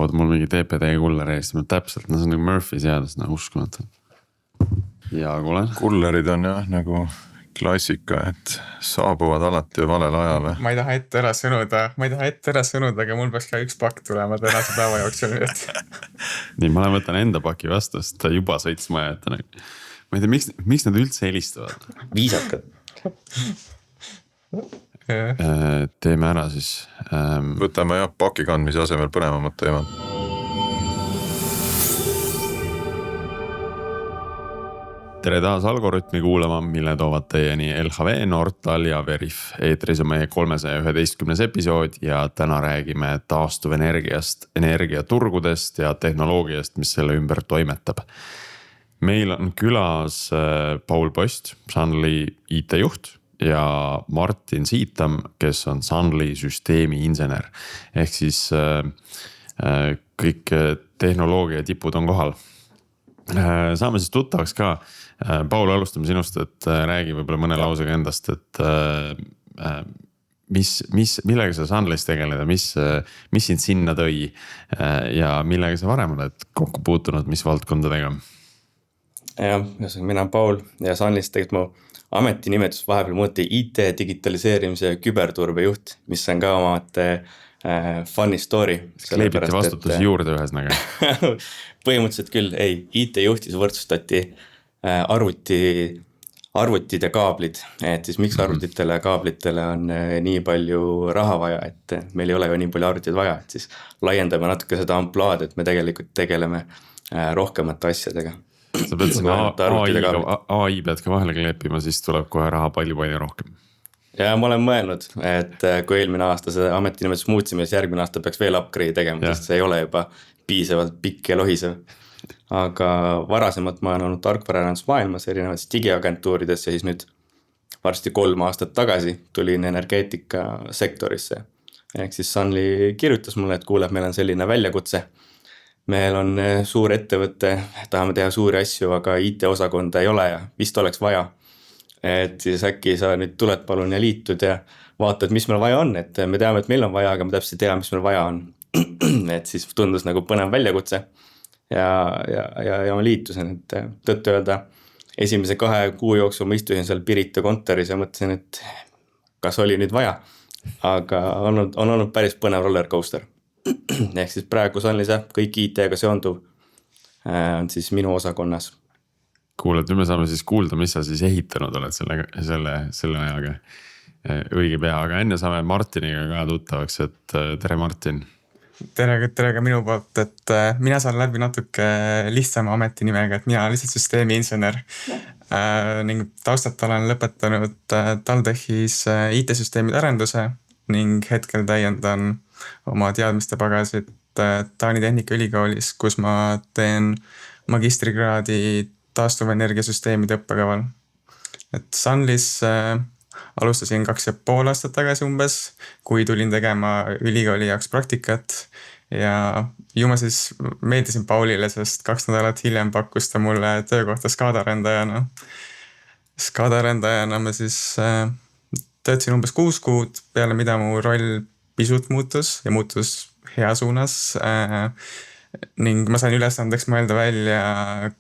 toovad mul mingi TPD kulleri eest, täpselt, see on nagu Murphy seadus, uskumatu. Ja kuule. Kullerid on jah nagu klassika, et saabuvad alati valel ajal. Ma ei taha ette ära sõnuda, aga mul peaks ka üks pakk tulema tänase päeva jooksul. Nii, ma võtan enda paki vastu, sest ta juba sõits maja ette. Ma ei tea, miks nad üldse helistavad? Viisakad. Teeme ära siis. Võtame jah paki kandmise asemel põnevamat teemat. Tere taas Algorütmi kuulama, mille toovad teieni LHV, Nortal ja Veriff. Eetris on meie 311. episood ja täna räägime taastuvenergiast, energiaturgudest ja tehnoloogiast, mis selle ümber toimetab. Meil on külas Paul Post, Sunly IT-juht ja Martin Siitam, kes on Sunly süsteemi insener. Ehk siis kõik tehnoloogia tipud on kohal. Saame siis tuttavaks ka. Paul, alustame sinust, et räägi võib-olla mõne lausega endast, et millega sa Sunlys tegeled ja mis sind sinna tõi ja millega sa varem oled kokku puutunud, mis valdkondadega? Jah, mina Paul ja Sunlys tegelikult mu ametinimetus vahepeal muuti IT digitaliseerimise ja küberturbe juht, mis on ka omate funny story. Kleebiti vastutus juurde ühes näge. Põhimõtteliselt küll, ei, IT juhtis võrdsustati arvutid ja kaablid, et siis miks arvutitele ja kaablitele on nii palju raha vaja, et meil ei ole ju nii palju arvutid vaja, et siis laiendame natuke seda amplaad, et me tegelikult tegeleme rohkemate asjadega. Sa pead sinna AI pead ka vahele kleepima, siis tuleb kohe raha palju rohkem. Ja ma olen mõelnud, et kui eelmine aasta seda ametinimetus muutsime, siis järgmine aasta peaks veel upgrade tegema, sest see ei ole juba piisavalt pikk ja lohisev. Aga varasemalt ma olen olnud tarkvaraarendusmaailmas erinevates digiagentuurides ja siis nüüd varsti 3 aastat tagasi tulin energeetika sektorisse. Ehk siis Sunly kirjutas mulle, et kuule, meil on selline väljakutse. Meil on suur ettevõte, tahame teha suuri asju, aga IT-osakonda ei ole ja vist oleks vaja. Et siis äkki sa nüüd tuled palun ja liitud ja vaatad, mis meil vaja on. Et me teame, et meil on vaja, aga me täpselt ei tea, mis meil vaja on. Et siis tundus nagu põnev väljakutse. Ja ma liitusin, et tõtt öelda esimese 2 kuu jooksul ma istusin seal Pirita kontoris ja mõtlesin, et kas oli nüüd vaja, aga on olnud päris põnev rollercoaster. Ehk siis praegu Sunlys kõik IT-ga seonduv on siis minu osakonnas. Kuule, et nüüd me saame siis kuulda, mis sa siis ehitanud oled selle ajaga õige pea, aga enne saame Martiniga ka tuttavaks, et tere Martin. Tere ka minu poolt, et mina saan läbi natuke lihtsama ametinimega, et mina olen lihtsalt süsteemi insener ning taustalt olen lõpetanud TalTechis IT-süsteemide arenduse ning hetkel täiendan oma teadmiste pagasit Taani Tehnikaülikoolis, kus ma teen magistrikraadi taastuvenergiasüsteemide õppekaval. Et Sunlys alustasin 2,5 aastat tagasi umbes, kui tulin tegema ülikooli jaoks praktikat ja ju ma siis meeldisin Paulile, sest 2 nädalat hiljem pakkus ta mulle töökohta SCADA-arendajana. SCADA-arendajana ma siis töötasin umbes 6 kuud, peale mida mu roll pisut muutus ja muutus hea suunas ning ma sain ülesandeks mõelda välja,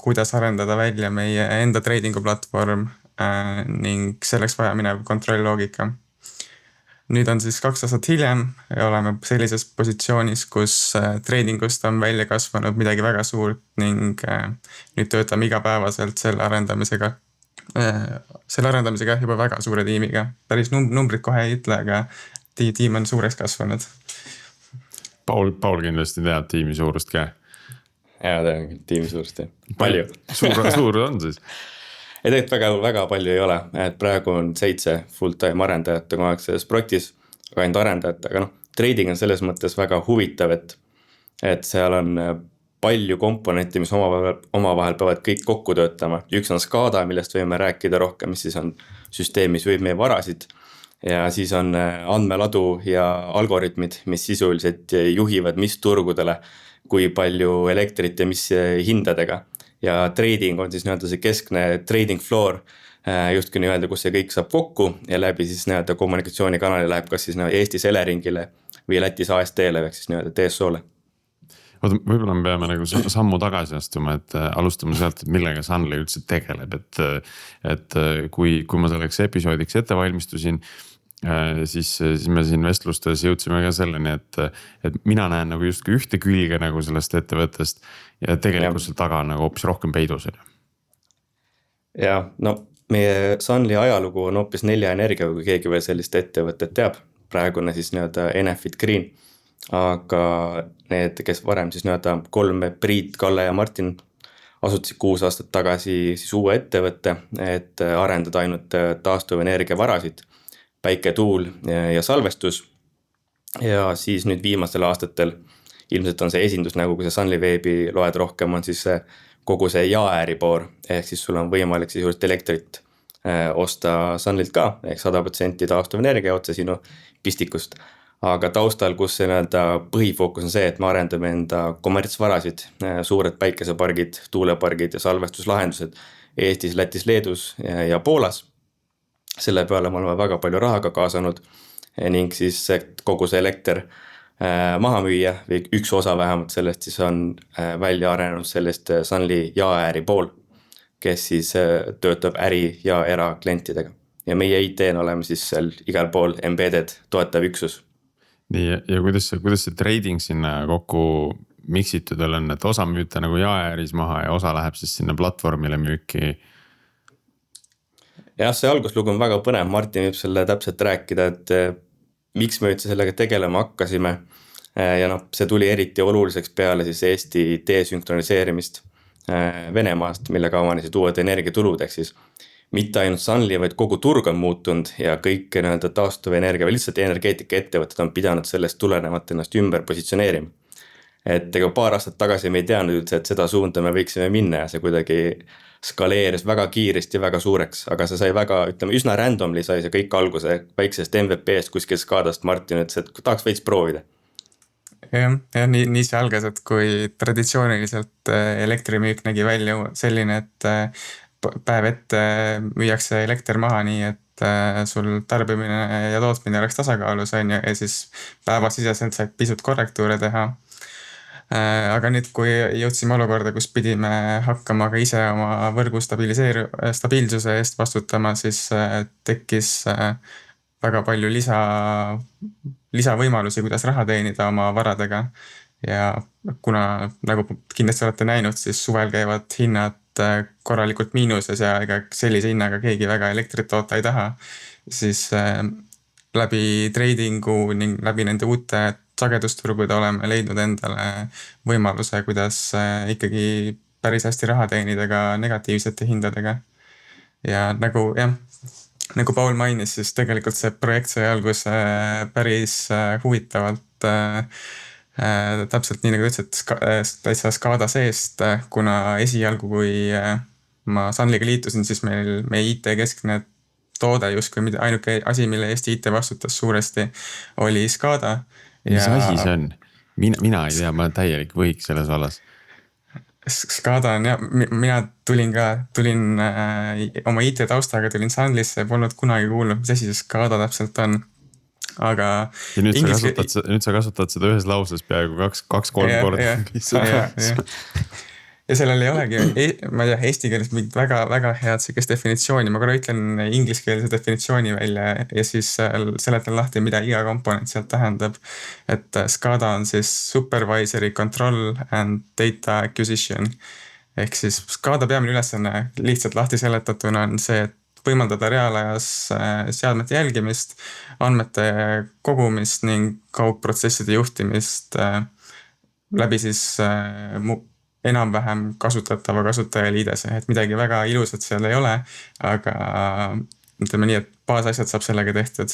kuidas arendada välja meie enda tradingu platvorm ning selleks vaja minev kontrollloogika. Nüüd on siis 2 aastat hiljem ja oleme sellises positsioonis, kus tradingust on välja kasvanud midagi väga suurt ning nüüd töötame igapäevaselt selle arendamisega juba väga suure tiimiga. Päris numbrid kohe ei ütle, aga tiim on suureks kasvanud. Paul kindlasti teab tiimi suurust ka. Jaa, tean tiimi suurust. Palju. Suur on siis. Ja tegelikult väga palju ei ole, et praegu on 7 full-time arendajat kogu aeg selles projektis, aga ainult arendajat, aga trading on selles mõttes väga huvitav, et seal on palju komponente, mis omavahel peavad kõik kokku töötama. Üks on SCADA, millest võime rääkida rohkem, mis siis on süsteemis või meie varasid ja siis on andmeladu ja algoritmid, mis sisuliselt juhivad mis turgudele, kui palju elektrit ja mis hindadega. Ja trading on siis see keskne trading floor, justki nii-öelda, kus see kõik saab kokku ja läbi siis kommunikatsioonikanali läheb kas siis Eestis Eleringile või Lätis AST-le ehk siis TSO-le. oota, võib-olla me peame nagu sammu tagasi astuma, et alustame sealt, et millega Sunly üldse tegeleb, et kui ma selleks episoodiks ette valmistusin, siis me siin vestlustes jõudsime ka selleni, et mina näen nagu justkui ühte külge nagu sellest ettevõttest ja tegelikult seal taga on nagu hoopis rohkem peidus. Ja no meie Sunly ajalugu on hoopis 4 energiaga, kui keegi veel sellist ettevõtet teab. Praegune siis nii-öelda Enefit Green, aga need, kes varem siis nii-öelda 3 Priit, Kalle ja Martin asutasid 6 aastat tagasi siis uue ettevõtte, et arendada ainult taastuvenergia varasid, päike, tuul ja salvestus. Ja siis nüüd viimastel aastatel ilmselt on see esindus nagu, kui see Sunly veebi loed rohkem, on siis kogu see jaeäri pool, ehk siis sul on võimalik siis juurest elektrit osta Sunlylt ka, ehk 100% taastuvenergia otse sinu pistikust. Aga taustal, kus see põhifookus on see, et me arendame enda kommertsvarasid, suured päikesepargid, tuulepargid ja salvestuslahendused Eestis, Lätis, Leedus ja Poolas. Selle peale me oleme väga palju rahaga kaasanud ning siis kogu see elekter maha müüa või üks osa vähemalt sellest siis on välja arenenud sellest Sunly jaeäri pool, kes siis töötab äri- ja eraklientidega. Ja meie IT-n oleme siis seal igal pool embedded toetav üksus. Nii, ja kuidas see trading sinna kokku miksitud on, et osa müüte nagu jaeäris maha ja osa läheb siis sinna platvormile müüki? Jah, see alguslugu on väga põnev, Martin võib selle täpselt rääkida, et miks me üldse sellega tegelema hakkasime. Ja noh, see tuli eriti oluliseks peale siis Eesti desünkroniseerimist Venemaast, millega avanesid uued energiatulud, ehk siis mitte ainult Sunly, vaid kogu turg on muutunud ja kõik taastuvenergia või lihtsalt energeetika ettevõtted on pidanud sellest tulenevat ennast ümber positsioneerima. Et ega paar aastat tagasi me ei teadnud üldse, et seda suunda me võiksime minna ja see kuidagi skaleeris väga kiiresti ja väga suureks, aga see sai väga, ütleme, üsna randomly sai see kõik alguse väiksest MVP-st kuskil Skadast. Martin ütles, et tahaks veits proovida. Ja nii see algas, et kui traditsiooniliselt elektrimüük nägi välja selline, et päev ette müüakse elekter maha nii, et sul tarbimine ja tootmine oleks tasakaalus on ja siis päevasiseselt said pisut korrektuure teha. Aga nüüd, kui jõudsime olukorda, kus pidime hakkama ka ise oma võrgu stabiilsuse eest vastutama, siis tekkis väga palju lisavõimalusi, kuidas raha teenida oma varadega. Ja kuna, nagu kindlasti olete näinud, siis suvel käivad hinnad korralikult miinuses ja ega sellise hinnaga keegi väga elektrit toota ei taha, siis läbi tradingu ning läbi nende uute sagedusturgude oleme leidnud endale võimaluse, kuidas ikkagi päris hästi raha teenida ka negatiivsete hindadega. Ja nagu Paul mainis, siis tegelikult see projekt sai alguse päris huvitavalt. Täpselt nii nagu ütlesid, täitsa Skada seest, kuna esialgu, kui ma Sunlyga liitusin, siis meie IT-keskne toode justkui ainuke asi, mille Eesti IT vastutas suuresti, oli Skada. Mis asi see on? Mina ei tea, ma olen täielik võhik selles vallas. Skada on ja mina tulin oma IT taustaga, tulin Sunlysse ja polnud kunagi kuulnud, mis asi see Skada täpselt on. Aga ja nüüd sa kasutad seda ühes lauses peaaegu 2-3 korda. Ja sellel ei olegi, ma ei tea, eesti keeles mingit väga head sellist definitsiooni. Ma korra ütlen ingliskeelse definitsiooni välja ja siis seletan lahti, mida iga komponent sealt tähendab. Et Skada on siis Supervisory Control and Data Acquisition. Ehk siis Skada peamine ülesanne lihtsalt lahti seletatuna on see, et võimaldada reaalajas seadmete jälgimist, andmete kogumist ning kaugprotsesside juhtimist läbi siis enam-vähem kasutatava kasutajaliidese, et midagi väga ilusat seal ei ole, aga ütleme nii, et baasasjad saab sellega tehtud.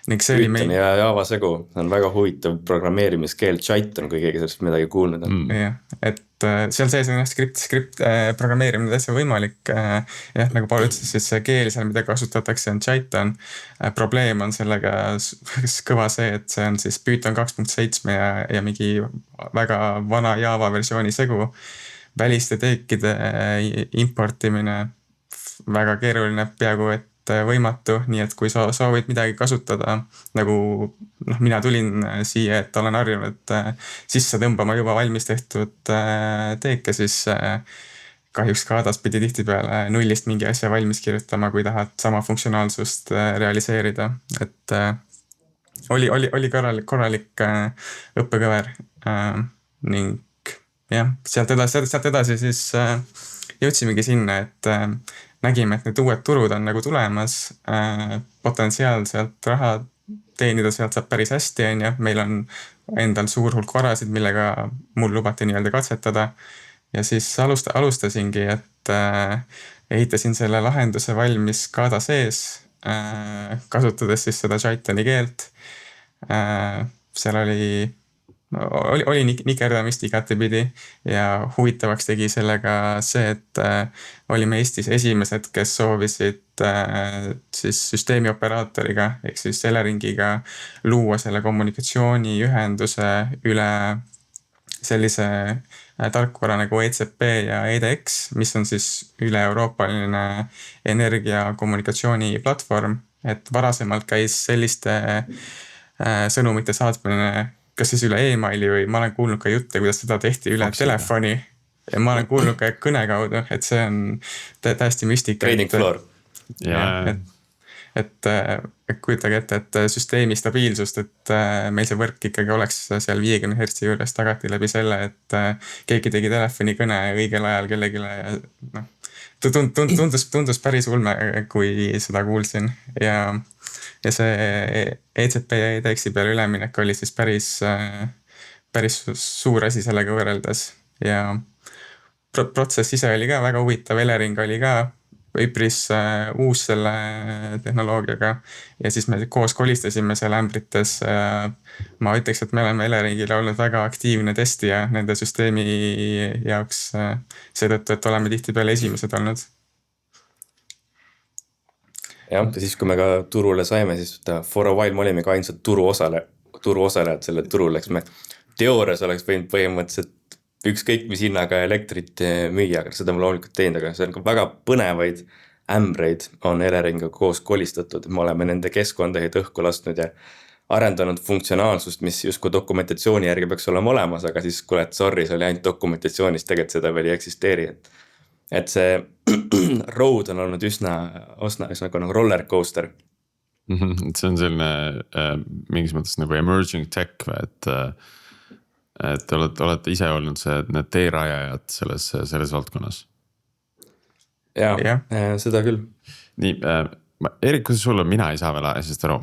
Python ja Java segu on väga huvitav programmeerimiskeel, Python, kui keegi sellest midagi kuulnud on. Ja, et seal sees on skript programmeerimine täitsa võimalik. Jah, nagu Paul ütles, siis see keel seal, mida kasutatakse, on Python. Probleem on sellega kõva see, et see on siis Python 2.7 ja mingi väga vana Java versiooni segu. Väliste teekide importimine väga keeruline, peaaegu et võimatu, nii et kui sa soovid midagi kasutada, nagu mina tulin siia, et olen harjunud sisse tõmbama juba valmis tehtud teeke, siis kahjuks Kadas pidi tihtipeale nullist mingi asja valmis kirjutama, kui tahad sama funktsionaalsust realiseerida, et oli korralik õppekõver ning jah, sealt edasi siis jõudsimegi sinna, et nägime, et need uued turud on nagu tulemas, potentsiaal sealt raha teenida sealt saab päris hästi, on ju, meil on endal suur hulk varasid, millega mul lubati nii-öelda katsetada ja siis alustasingi, et ehitasin selle lahenduse valmis Kada sees, kasutades siis seda Jythoni keelt. Seal oli nikerdamist igatepidi ja huvitavaks tegi sellega see, et olime Eestis esimesed, kes soovisid siis süsteemioperaatoriga ehk siis Eleringiga luua selle kommunikatsiooniühenduse üle sellise tarkvara nagu ECP ja EDX, mis on siis üle-euroopaline energia kommunikatsiooniplatvorm, et varasemalt käis selliste sõnumite saatmine kas siis üle emaili või ma olen kuulnud ka jutte, kuidas seda tehti üle telefoni ja ma olen kuulnud ka kõne kaudu, et see on täiesti müstika. Trading floor. Et kujutage ette, et süsteemi stabiilsust, et meil see võrk ikkagi oleks seal 50 Hz juures tagati läbi selle, et keegi tegi telefoni kõne õigel ajal kellegile ja tundus päris ulme, kui seda kuulsin ja see ECP ja EDX-i peale üleminek oli siis päris suur asi sellega võrreldes ja protsess ise oli ka väga huvitav, Elering oli ka üpris uus selle tehnoloogiaga ja siis me koos kolistasime seal ämbrites. Ma ütleks, et me oleme Eleringile olnud väga aktiivne testija nende süsteemi jaoks seetõttu, et oleme tihtipeale esimesed olnud. Jah, ja siis kui me ka turule saime, siis for a while me olime ka ainsad turuosalejad sellel turul, eks me teoorias oleks võinud põhimõtteliselt ükskõik mis hinnaga elektrit müüa, aga seda me loomulikult teinud, aga see on ka väga põnevaid ämbreid on Eleringa koos kolistatud, me oleme nende keskkondasid õhku lasknud ja arendanud funktsionaalsust, mis justkui dokumentatsiooni järgi peaks olema olemas, aga siis kuule, sorry, see oli ainult dokumentatsioonis, tegelikult seda veel ei eksisteeri, et see road on olnud üsna nagu roller coaster. See on selline mingis mõttes nagu emerging tech, et olete ise olnud need teerajajad selles valdkonnas. Ja. Seda küll. Nii, Erik, kuidas sulle, mina ei saa veel asjast aru?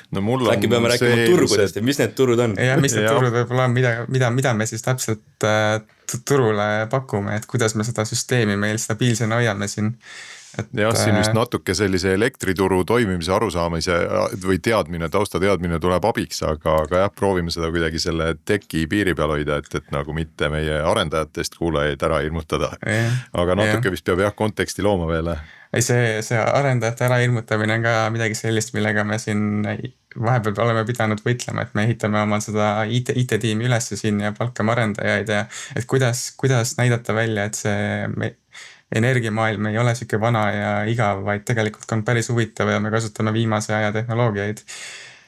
No mul on äkki peame rääkima turgudest ja mis need turud on? Ja mis need turud võib-olla on, mida me siis täpselt turule pakume, et kuidas me seda süsteemi meil stabiilsena hoiame siin. Jah, siin vist natuke sellise elektrituru toimimise arusaamise või taustateadmine tuleb abiks, aga jah, proovime seda kuidagi selle teki piiri peal hoida, et nagu mitte meie arendajatest kuulajaid ära ilmutada. Aga natuke vist peab konteksti looma veel. Ei, see arendajate ära ilmutamine on ka midagi sellist, millega me siin vahepeal oleme pidanud võitlema, et me ehitame oma seda IT-tiimi üles siin ja palkame arendajaid ja et kuidas näidata välja, et see energiamaailm ei ole siuke vana ja igav, vaid tegelikult on päris huvitav ja me kasutame viimase aja tehnoloogiaid,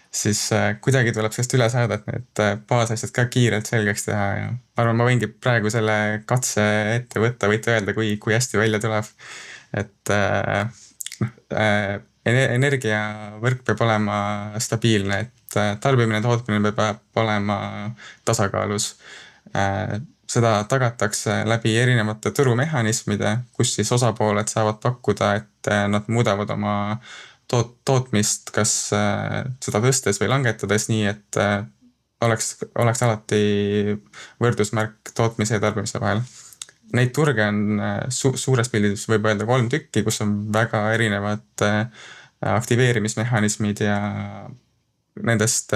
siis kuidagi tuleb sellest üle saada, et need baasasjad ka kiirelt selgeks teha ja arvan, ma võingi praegu selle katse ette võtta, võite öelda, kui hästi välja tuleb, et energiavõrk peab olema stabiilne, et tarbimine ja tootmine peab olema tasakaalus. Seda tagatakse läbi erinevate turumehhanismide, kus siis osapooled saavad pakkuda, et nad muudavad oma tootmist, kas seda tõstes või langetades nii, et oleks alati võrdusmärk tootmise ja tarbimise vahel. Neid turge on suures pildis võib öelda 3 tükki, kus on väga erinevad aktiveerimismehhanismid ja nendest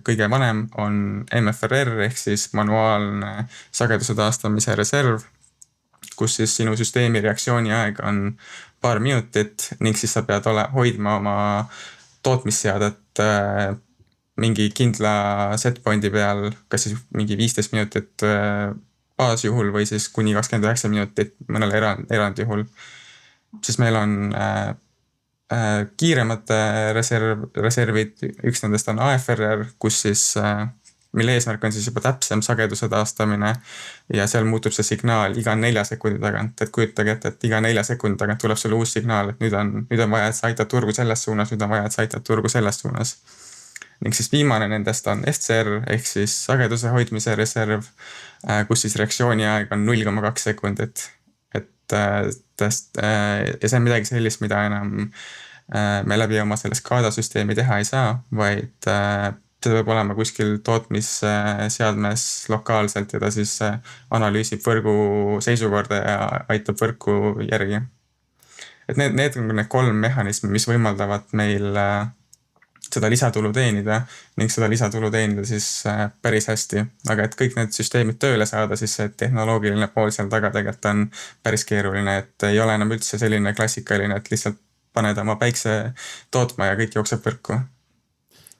kõige vanem on MFRR ehk siis manuaalne sageduse taastamise reserv, kus siis sinu süsteemi reaktsiooni aeg on paar minutit ning siis sa pead hoidma oma tootmisseadet mingi kindla setpointi peal, kas siis mingi 15 minutit baasjuhul või siis kuni 29 minutit mõnel erandjuhul. Siis meil on kiiremate reservid, üks nendest on AFRR, kus siis, mille eesmärk on siis juba täpsem sageduse taastamine ja seal muutub see signaal iga 4 sekundi tagant, et kujutage ette, et iga 4 sekundi tagant tuleb sulle uus signaal, et nüüd on vaja, et sa aitad turgu selles suunas, nüüd on vaja, et sa aitad turgu selles suunas. Ning siis viimane nendest on FCR ehk siis sageduse hoidmise reserv, kus siis reaktsiooni aeg on 0,2 sekundit. Ja see on midagi sellist, mida enam me läbi oma selle SCADA süsteemi teha ei saa, vaid seda peab olema kuskil tootmisseadmes lokaalselt ja ta siis analüüsib võrgu seisukorda ja aitab võrku järgi. Et need on need 3 mehhanismi, mis võimaldavad meil seda lisatulu teenida ning seda lisatulu teenida siis päris hästi. Aga et kõik need süsteemid tööle saada, siis see tehnoloogiline pool seal taga tegelikult on päris keeruline, et ei ole enam üldse selline klassikaline, et lihtsalt paned oma päikse tootma ja kõik jookseb võrku.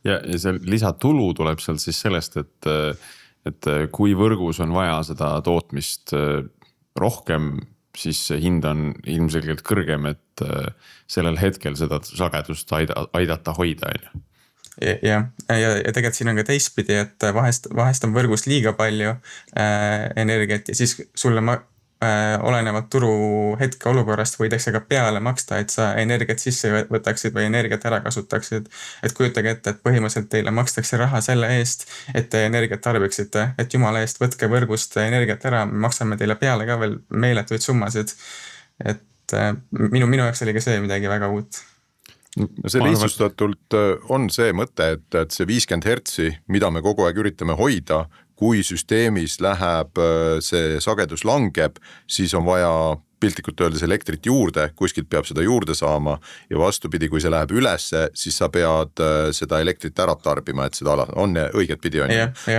Ja see lisatulu tuleb seal siis sellest, et kui võrgus on vaja seda tootmist rohkem, siis hind on ilmselgelt kõrgem, et sellel hetkel seda sagedust aidata hoida. Ja tegelikult siin on ka teistpidi, et vahest on võrgus liiga palju energiat ja siis sulle olenevalt turu hetke olukorrast võidakse ka peale maksta, et sa energiat sisse võtaksid või energiat ära kasutaksid. Et kujutage ette, et põhimõtteliselt teile makstakse raha selle eest, et te energiat tarbiksite, et jumala eest võtke võrgust energiat ära, maksame teile peale ka veel meeletuid summasid. Et minu jaoks oli ka see midagi väga uut. See lihtsustatult on see mõte, et see 50 hertsi, mida me kogu aeg üritame hoida, kui süsteemis läheb see sagedus langeb, siis on vaja piltlikult öeldes elektrit juurde, kuskilt peab seda juurde saama ja vastupidi, kui see läheb ülesse, siis sa pead seda elektrit ära tarbima, et seda on õiget pidi on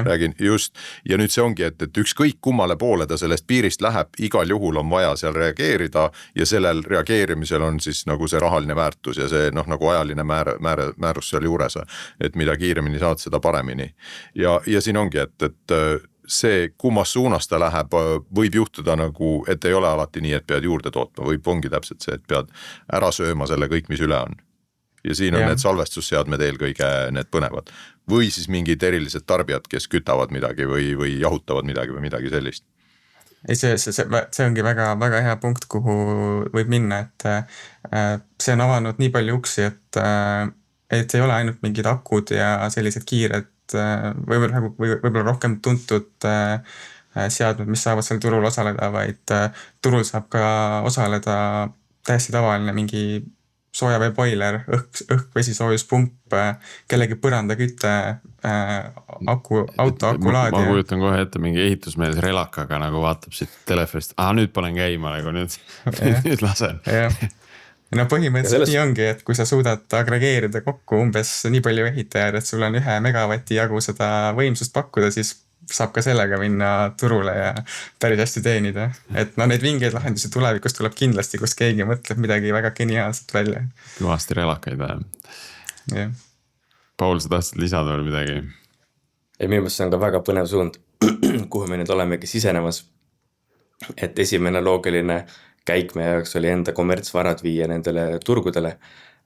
räägin just. Ja nüüd see ongi, et ükskõik kummale poole ta sellest piirist läheb, igal juhul on vaja seal reageerida ja sellel reageerimisel on siis nagu see rahaline väärtus ja see nagu ajaline määrus seal juures, et mida kiiremini saad, seda paremini. Ja siin ongi, et see, kummas suunas ta läheb, võib juhtuda nagu, et ei ole alati nii, et pead juurde tootma, ongi täpselt see, et pead ära sööma selle kõik, mis üle on. Ja siin on need salvestusseadmed eelkõige need põnevad. Või siis mingid erilised tarbijad, kes kütavad midagi või jahutavad midagi või midagi sellist. See ongi väga, väga hea punkt, kuhu võib minna, et see on avanud nii palju uksi, et ei ole ainult mingid akud ja sellised kiired võib-olla rohkem tuntud seadmed, mis saavad seal turul osaleda, vaid turul saab ka osaleda täiesti tavaline mingi soojaveeboiler, õhk-vesisoojuspump, kellegi põrandaküte, auto akulaadija. Ma kujutan kohe ette mingi ehitusmeeles relakaga nagu vaatab siit telefist, nüüd panen käima nagu nüüd lasen. No põhimõtteliselt nii ongi, et kui sa suudad agregeerida kokku umbes nii palju ehitajad, et sul on 1 megavati jagu seda võimsust pakkuda, siis saab ka sellega minna turule ja päris hästi teenida. Et neid vingeid lahendusi tulevikus tuleb kindlasti, kus keegi mõtleb midagi väga geniaalset välja. Kõvasti relakaid vähem. Paul, sa tahtsid lisada veel midagi? Minu meelest see on ka väga põnev suund, kuhu me nüüd olemegi sisenemas. Et esimene loogiline käik meie jaoks oli enda kommertsvarad viia nendele turgudele,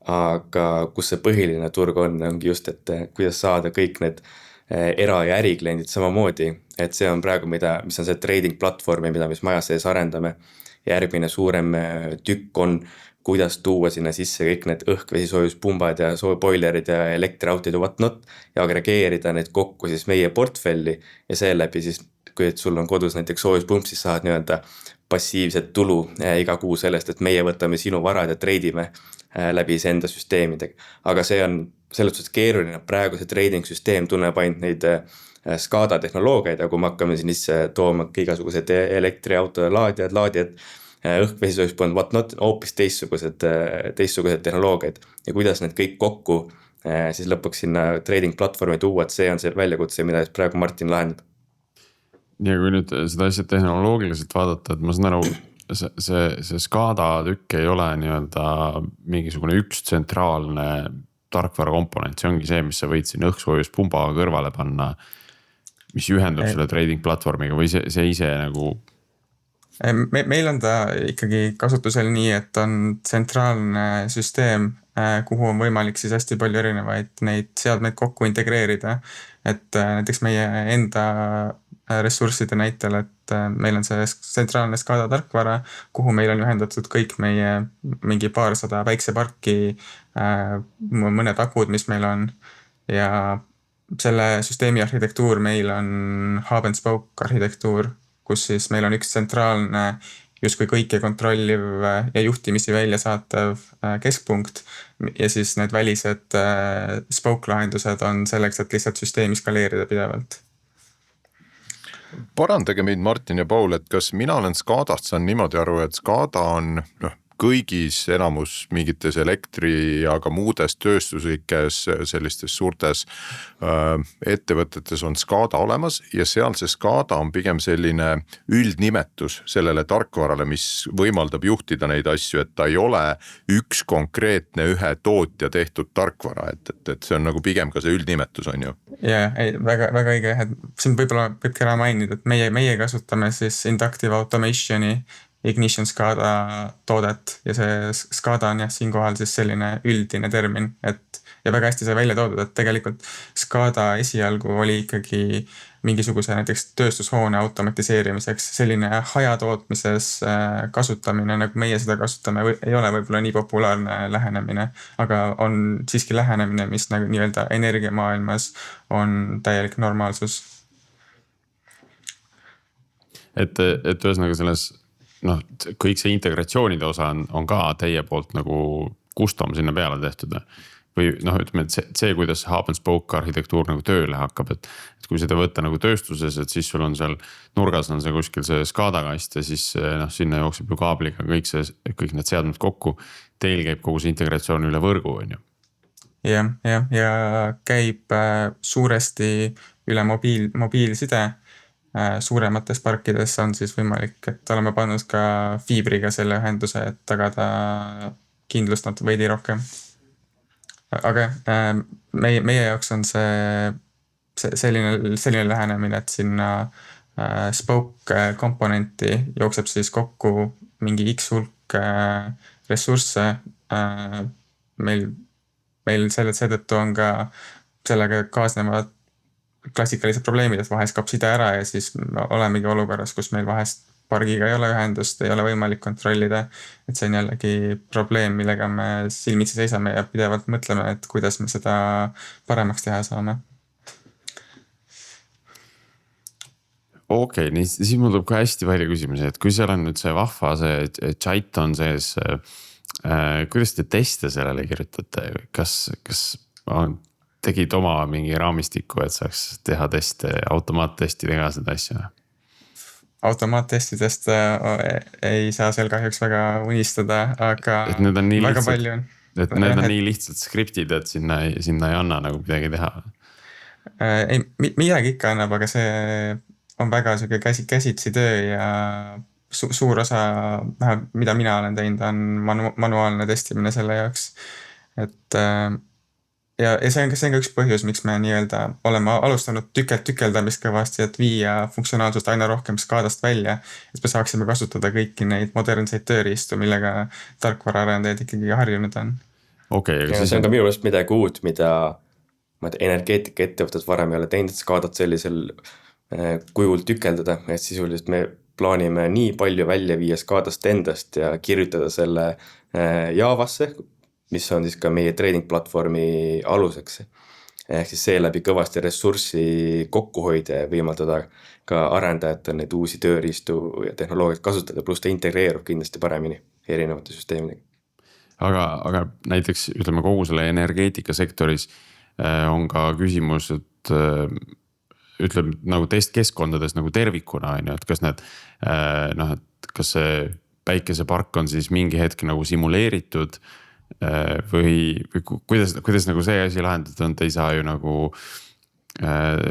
aga kus see põhiline turg ongi just, et kuidas saada kõik need era- ja ärikliendid samamoodi, et see on praegu, mis on see trading platvormi, mida mis maja sees arendame ja järgmine suurem tükk on, kuidas tuua sinna sisse kõik need õhk-vesisoojuspunbad ja boilerid ja elektriautid ja whatnot ja agregeerida need kokku siis meie portfelli ja seeläbi siis, kui sul on kodus näiteks soojuspump, siis saad nii-öelda passiivset tulu iga kuu sellest, et meie võtame sinu varad ja treidime läbi enda süsteemidega. Aga see on selles suhtes keeruline, praegu see trading süsteem tunneb ainult neid SCADA tehnoloogiaid, aga kui me hakkame siis tooma igasugused elektriauto laadijad, õhk-vesisoojuspumb, whatnot, hoopis teistsugused tehnoloogiad ja kuidas need kõik kokku siis lõpuks sinna trading platvormi tuua, et see on see väljakutse, mida praegu Martin lahendab. Ja kui nüüd seda asja tehnoloogiliselt vaadata, et ma saan aru, see SCADA tükk ei ole nii-öelda mingisugune üks tsentraalne tarkvara komponent, see ongi see, mis sa võid siin õhksoojuspumba kõrvale panna, mis ühendab selle trading platvormiga või see ise nagu? Meil on ta ikkagi kasutusel nii, et on tsentraalne süsteem, kuhu on võimalik siis hästi palju erinevaid neid seadmeid kokku integreerida. Et näiteks meie enda ressursside näitel, et meil on see tsentraalne SCADA tarkvara, kuhu meil on ühendatud kõik meie mingi paarsada päikseparki, mõned akud, mis meil on ja selle süsteemi arhitektuur meil on hub and spoke arhitektuur, kus siis meil on üks tsentraalne justkui kõike kontrolliv ja juhtimisi välja saatev keskpunkt ja siis need välised spoke lahendused on selleks, et lihtsalt süsteemi skaleerida pidevalt. Parandage meid, Martin ja Paul, et kas mina olen SCADAst saan niimoodi aru, et SCADA on kõigis enamus mingites elektri ja ka muudes tööstuslikes sellistes suurtes ettevõtetes on SCADA olemas ja seal see SCADA on pigem selline üldnimetus sellele tarkvarale, mis võimaldab juhtida neid asju, et ta ei ole üks konkreetne ühe tootja tehtud tarkvara, et see on nagu pigem ka see üldnimetus on ju. Ja, väga õige, et siin võib-olla võibki ära mainida, et meie kasutame siis Inductive Automationi Ignition SCADA toodet ja see SCADA on jah siinkohal siis selline üldine termin, et ja väga hästi sai välja toodud, et tegelikult SCADA esialgu oli ikkagi mingisuguse näiteks tööstushoone automatiseerimiseks, selline hajatootmises kasutamine, nagu meie seda kasutame, ei ole võib-olla nii populaarne lähenemine, aga on siiski lähenemine, mis nagu nii-öelda energiamaailmas on täielik normaalsus. Et ühesõnaga selles kõik see integratsioonide osa on ka teie poolt nagu custom sinna peale tehtud või ütleme, et see, kuidas hub and spoke arhitektuur nagu tööle hakkab, et kui seda võtta nagu tööstuses, et siis sul on seal nurgas on see kuskil see SCADA kast ja siis sinna jookseb ju kaabliga kõik need seadmed kokku. Teil käib kogu see integratsioon üle võrgu, on ju? Ja käib suuresti üle mobiilside. Suuremates parkides on siis võimalik, et oleme pannud ka fiibriga selle ühenduse, et tagada kindlust natuke veidi rohkem. Aga meie jaoks on see selline lähenemine, et sinna spoke komponenti jookseb siis kokku mingi X hulk ressursse. Meil seetõttu on ka sellega kaasnevad klassikalised probleemid, et vahest kaob side ära ja siis olemegi olukorras, kus meil vahest pargiga ei ole ühendust, ei ole võimalik kontrollida. Et see on jällegi probleem, millega me silmitsi seisame ja pidevalt mõtleme, et kuidas me seda paremaks teha saame. Okei, nii siis mul tuleb ka hästi palju küsimusi, et kui seal on nüüd see vahva, see chat on sees, kuidas te teste sellele kirjutate, kas tegid oma mingi raamistiku, et saaks teha teste, automaattestidega seda asja? Automaattestidest ei saa seal kahjuks väga unistada, aga et need on nii väga lihtsalt, palju on. Et need on nii lihtsalt skriptid, et sinna ei anna nagu midagi teha? Ei, midagi ikka annab, aga see on väga siuke käsitsi töö ja suur osa, mida mina olen teinud, on manuaalne testimine selle jaoks. Et ja see on ka üks põhjus, miks me nii-öelda oleme alustanud tükeldamist kõvasti, et viia funktsionaalsust aina rohkem SCADAst välja, et me saaksime kasutada kõiki neid modernseid tööriistu, millega tarkvaraarendajad ikkagi harjunud on. Okei, ja see on ka minu meelest midagi uut, mida energeetika ettevõtted varem ei ole teinud, et SCADAt sellisel kujul tükeldada, et sisuliselt me plaanime nii palju välja viia SCADAst endast ja kirjutada selle Javasse, mis on siis ka meie trading platvormi aluseks. Ehk siis seeläbi kõvasti ressurssi kokku hoida ja võimaldada ka arendajatel neid uusi tööriistu ja tehnoloogiat kasutada, pluss ta integreerub kindlasti paremini erinevate süsteemidega. Aga näiteks ütleme kogu selle energeetika sektoris on ka küsimus, et ütleme nagu testkeskkondades nagu tervikuna, et kas need, et kas see päikesepark on siis mingi hetk nagu simuleeritud või kuidas nagu see asi lahendatud on, et ei saa ju nagu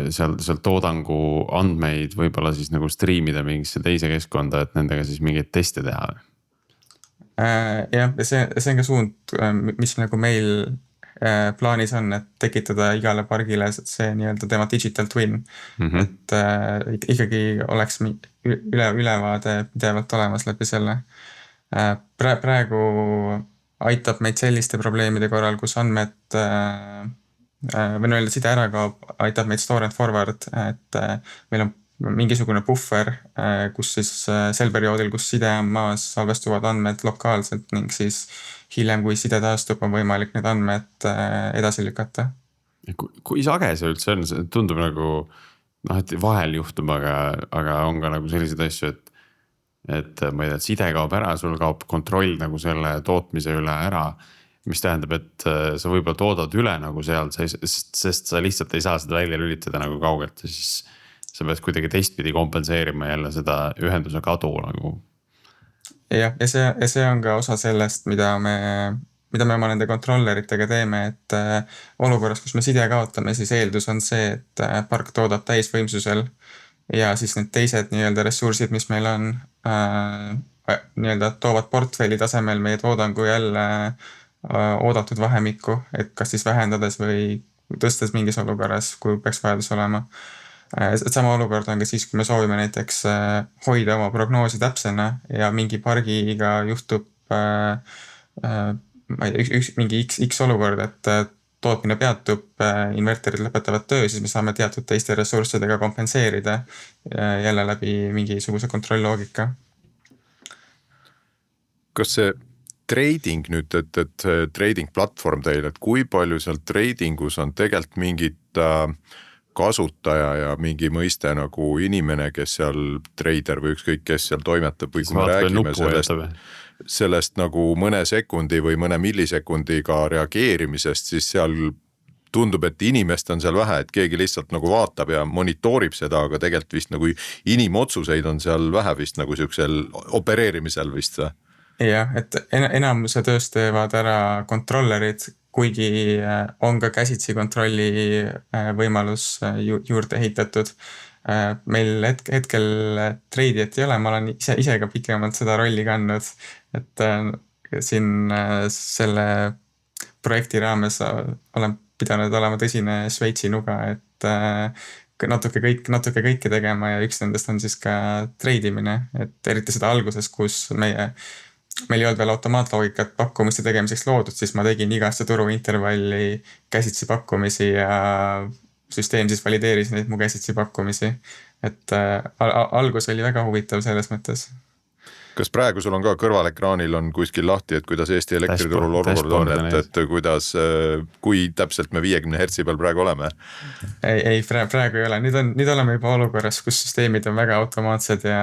seal toodangu andmeid võib-olla siis nagu striimida mingisse teise keskkonda, et nendega siis mingeid teste teha? Jah, see on ka suund, mis nagu meil plaanis on, et tekitada igale pargile see nii-öelda tema digital twin, et ikkagi oleks ülevaade pidevalt olemas läbi selle. Praegu aitab meid selliste probleemide korral, kus andmed või öelda side ära kaob, aitab meid store and forward, et meil on mingisugune puhver, kus siis sel perioodil, kus side on maas, salvestuvad andmed lokaalselt ning siis hiljem, kui side taastub, on võimalik need andmed edasi lükata. Kui sage see üldse on, see tundub nagu et vahel juhtub, aga on ka nagu selliseid asju, et ma ei tea, et side kaob ära, sul kaob kontroll nagu selle tootmise üle ära, mis tähendab, et sa võib-olla toodad üle nagu seal, sest sa lihtsalt ei saa seda välja lülitada nagu kaugelt ja siis sa pead kuidagi teistpidi kompenseerima jälle seda ühenduse kadu nagu. Ja see on ka osa sellest, mida me oma nende kontrolleritega teeme, et olukorras, kus me side kaotame, siis eeldus on see, et park toodab täisvõimsusel ja siis need teised nii-öelda ressursid, mis meil on, nii-öelda toovad portfelli tasemel meie toodangu jälle oodatud vahemikku, et kas siis vähendades või tõstes mingis olukorras, kui peaks vajadus olema. Sama olukord on ka siis, kui me soovime näiteks hoida oma prognoosi täpsena ja mingi pargiga juhtub mingi X olukord, et tootmine peatub, inverterid lõpetavad töö, siis me saame teatud teiste ressurssidega kompenseerida jälle läbi mingisuguse kontrollloogika. Kas see trading nüüd, et trading platvorm teil, et kui palju seal tradingus on tegelikult mingit kasutaja ja mingi mõiste nagu inimene, kes seal trader või ükskõik, kes seal toimetab või kui me räägime sellest nagu mõne sekundi või mõne millisekundiga reageerimisest, siis seal tundub, et inimest on seal vähe, et keegi lihtsalt nagu vaatab ja monitoorib seda, aga tegelikult vist nagu inimotsuseid on seal vähe vist nagu siuksel opereerimisel vist või? Jah, et enamuse tööst teevad ära kontrollerid, kuigi on ka käsitsi kontrolli võimalus juurde ehitatud. Meil hetkel treidijat ei ole, ma olen ise ka pikemalt seda rolli kandnud, et siin selle projekti raames olen pidanud olema tõsine Šveitsi nuga, et natuke kõike tegema ja üks nendest on siis ka treidimine, et eriti seda alguses, kus meil ei olnud veel automaatloogikat pakkumiste tegemiseks loodud, siis ma tegin igasse turuintervalli käsitsi pakkumisi ja süsteem siis valideeris neid mu käsitsi pakkumisi. Et algus oli väga huvitav selles mõttes. Kas praegu sul on ka kõrvalekraanil on kuskil lahti, et kuidas Eesti elektriturul olukord on, et kuidas, kui täpselt me 50 hertsi peal praegu oleme? Ei, praegu ei ole. Nüüd oleme juba olukorras, kus süsteemid on väga automaatsed ja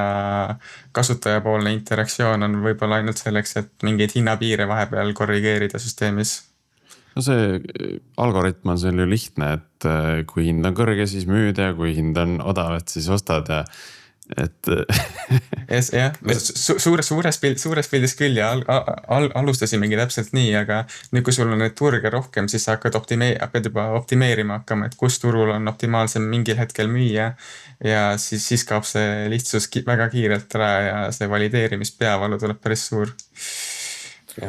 kasutajapoolne interaktsioon on võib-olla ainult selleks, et mingeid hinnapiire vahepeal korrigeerida süsteemis. No see algoritm on seal ju lihtne, et kui hind on kõrge, siis müüd ja kui hind on odav, et siis ostad ja et jah, suures pildis küll ja alustasimegi täpselt nii, aga nüüd kui sul on neid turge rohkem, siis sa hakkad juba optimeerima hakkama, et kus turul on optimaalsem mingil hetkel müüa ja siis kaob see lihtsus väga kiirelt ära ja see valideerimispeavalu tuleb päris suur.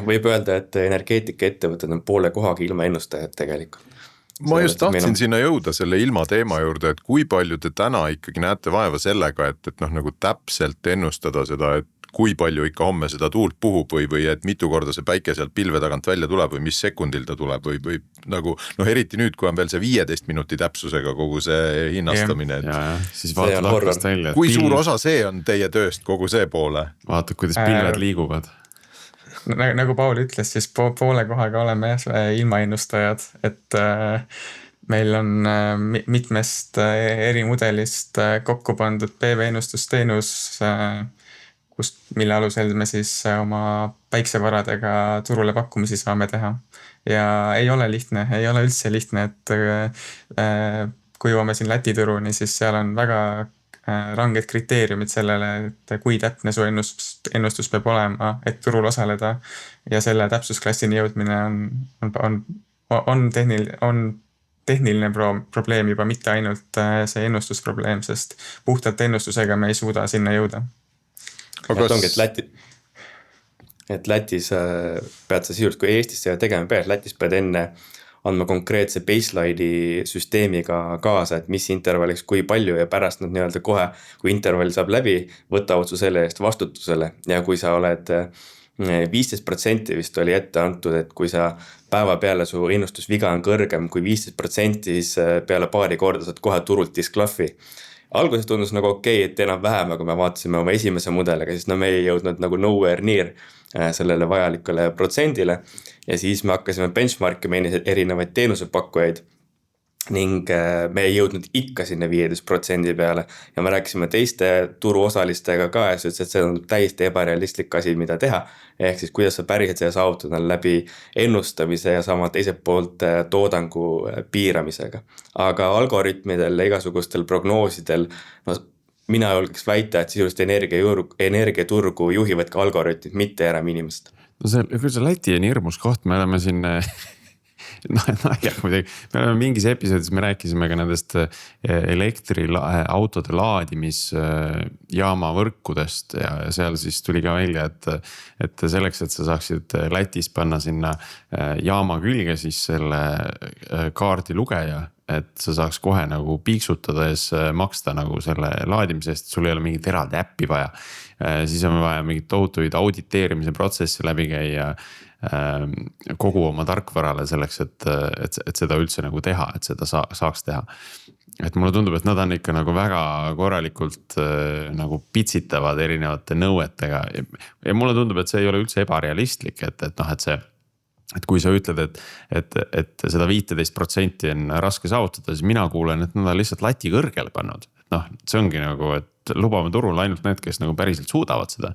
Võib öelda, et energeetika ettevõtted on poole kohaga ilma ennustajad tegelikult. Ma just tahtsin sinna jõuda selle ilma teema juurde, et kui palju te täna ikkagi näete vaeva sellega, et nagu täpselt ennustada seda, et kui palju ikka homme seda tuult puhub või et mitu korda see päike sealt pilve tagant välja tuleb või mis sekundil ta tuleb või nagu eriti nüüd, kui on veel see 15 minuti täpsusega kogu see hinnastamine. Siis vaatad aknast välja. Kui suur osa see on teie tööst kogu see poole? Vaatad, kuidas pilved liiguvad. Nagu Paul ütles, siis poole kohaga oleme ilmaennustajad, et meil on mitmest eri mudelist kokku pandud PV-ennustusteenus, mille alusel me siis oma päiksevaradega turule pakkumisi saame teha. Ja ei ole üldse lihtne, et kui jõuame siin Läti turuni, siis seal on väga ranged kriteeriumid sellele, et kui täpne su ennustus peab olema, et turul osaleda ja selle täpsusklassini jõudmine on tehniline probleem juba mitte ainult see ennustusprobleem, sest puhtalt ennustusega me ei suuda sinna jõuda. Aga ongi, et Lätis pead sa sisuliselt, kui Eestis tegema pead, Lätis pead enne andma konkreetse baseline'i süsteemiga kaasa, et mis intervalliks kui palju ja pärast nad kohe, kui intervall saab läbi, võta otsu selle eest vastutusele ja kui sa oled 15% vist oli ette antud, et kui sa päeva peale su ennustusviga on kõrgem kui 15%, siis peale paari korda saad kohe turult disklahvi. Alguses tundus nagu okei, et enam-vähem, aga me vaatasime oma esimese mudeliga, siis me ei jõudnud nagu nowhere near sellele vajalikule protsendile. Ja siis me hakkasime benchmarkima erinevaid teenusepakkujaid ning me ei jõudnud ikka sinna 15% peale ja me rääkisime teiste turuosalistega ka ja siis, et see on täiesti ebarealistlik asi, mida teha. Ehk siis kuidas sa päriselt seda saavutada läbi ennustamise ja sama teiselt poolt toodangu piiramisega. Aga algoritmidel, igasugustel prognoosidel, mina julgeks väita, et sisuliselt energiaturgu juhivad ka algoritmid, mitte eraminimesed. No see Läti on hirmus koht, me oleme siin jah, muidugi, me oleme mingis episoodis, me rääkisime ka nendest elektriautode laadimisjaama võrkudest ja seal siis tuli ka välja, et selleks, et sa saaksid Lätis panna sinna jaama külge siis selle kaardi lugeja, et sa saaks kohe nagu piiksutades maksta nagu selle laadimise eest, sul ei ole mingit eraldi äppi vaja. Siis on vaja mingit tohutuid auditeerimise protsessi läbi käia kogu oma tarkvarale selleks, et seda üldse nagu teha, et seda saaks teha. Et mulle tundub, et nad on ikka nagu väga korralikult nagu pitsitavad erinevate nõuetega ja mulle tundub, et see ei ole üldse ebarealistlik, et kui sa ütled, et seda 15% on raske saavutada, siis mina kuulen, et nad on lihtsalt lati kõrgele pannud. See ongi nagu, et lubame turul ainult need, kes nagu päriselt suudavad seda.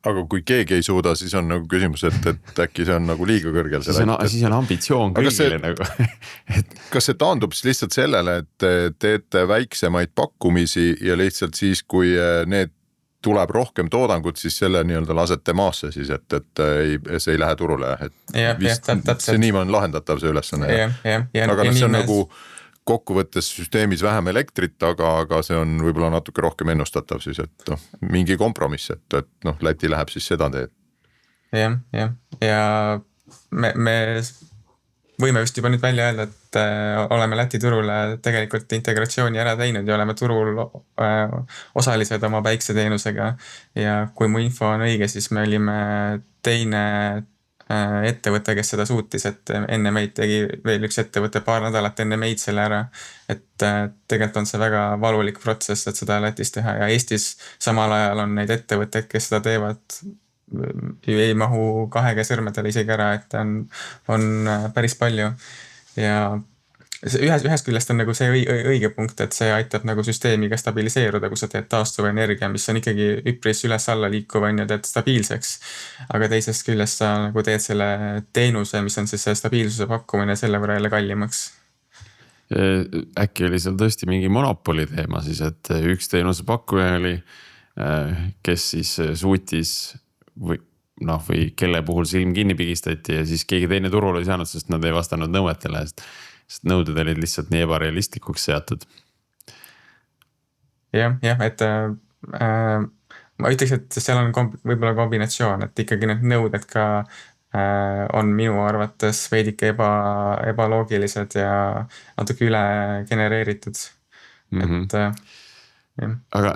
Aga kui keegi ei suuda, siis on nagu küsimus, et äkki see on nagu liiga kõrgel. Siis on ambitsioon kõigile nagu. Kas see taandub siis lihtsalt sellele, et teete väiksemaid pakkumisi ja lihtsalt siis, kui need tuleb rohkem toodangut, siis selle nii-öelda lasete maasse siis, et see ei lähe turule. See niimoodi on lahendatav see ülesanne. Aga see on nagu kokkuvõttes süsteemis vähem elektrit, aga see on võib-olla natuke rohkem ennustatav siis, et mingi kompromiss, et Läti läheb siis seda teed. Ja me võime vist juba nüüd välja öelda, et oleme Läti turule tegelikult integratsiooni ära teinud ja oleme turul osalised oma päikseteenusega. Ja kui mu info on õige, siis me olime teine ettevõte, kes seda suutis, et enne meid tegi veel üks ettevõte paar nädalat enne meid selle ära. Et tegelikult on see väga valulik protsess, et seda Lätis teha ja Eestis samal ajal on neid ettevõtteid, kes seda teevad, ei mahu 2 sõrmedele isegi ära, et on päris palju. Ja ühest küljest on nagu see õige punkt, et see aitab nagu süsteemiga stabiliseeruda, kui sa teed taastuva energia, mis on ikkagi üpris üles-alla liikuv ja teed stabiilseks. Aga teisest küljest sa nagu teed selle teenuse, mis on siis see stabiilsuse pakkumine selle võrra jälle kallimaks. Äkki oli seal tõesti mingi monopoli teema siis, et üks teenuse pakkuja oli, kes siis suutis või kelle puhul silm kinni pigistati ja siis keegi teine turul ei saanud, sest nad ei vastanud nõuetele, sest nõuded olid lihtsalt nii ebarealistlikuks seatud. Jah, et ma ütleks, et seal on võib-olla kombinatsioon, et ikkagi need nõuded ka on minu arvates veidike ebaloogilised ja natuke üle genereeritud. Aga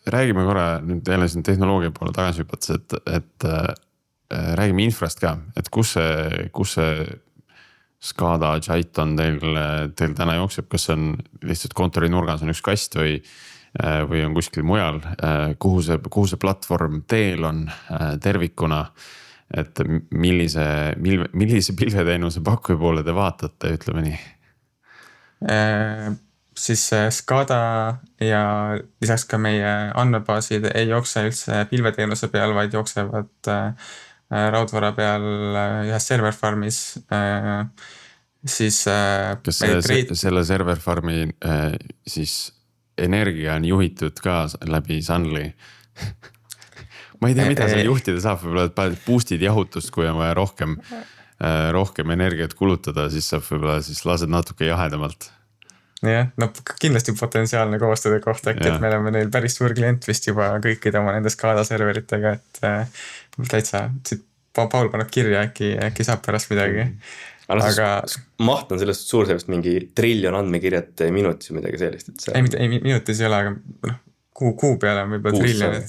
räägime korra nüüd jälle siin tehnoloogia poole tagasi hüpates, et räägime infrast ka, et kus see SCADA Jaiton teil täna jookseb, kas on lihtsalt kontori nurgas on üks kast või on kuskil mujal, kuhu see platvorm teel on tervikuna, et millise pilveteenuse pakkuja poole te vaatate, ütleme nii? Siis SCADA ja lisaks ka meie andmebaasid ei jookse üldse pilveteenuse peal, vaid jooksevad raudvara peal ühes server farmis. Siis kas selle server farmi siis energia on juhitud ka läbi Sunly? Ma ei tea, mida seal juhtida saab, võib-olla et boostid jahutust, kui on vaja rohkem energiat kulutada, siis saab võib-olla siis lased natuke jahedamalt. Jah, kindlasti potentsiaalne koostööde koht äkki, et me oleme neil päris suur klient vist juba kõikide oma nende SCADA serveritega, et täitsa Paul paneb kirja, äkki saab pärast midagi. Aga maht on sellest suur, sellest mingi triljon andmekirjad minutis või midagi sellist. Ei, minutis ei ole, aga kuu peale on võib-olla triljonid.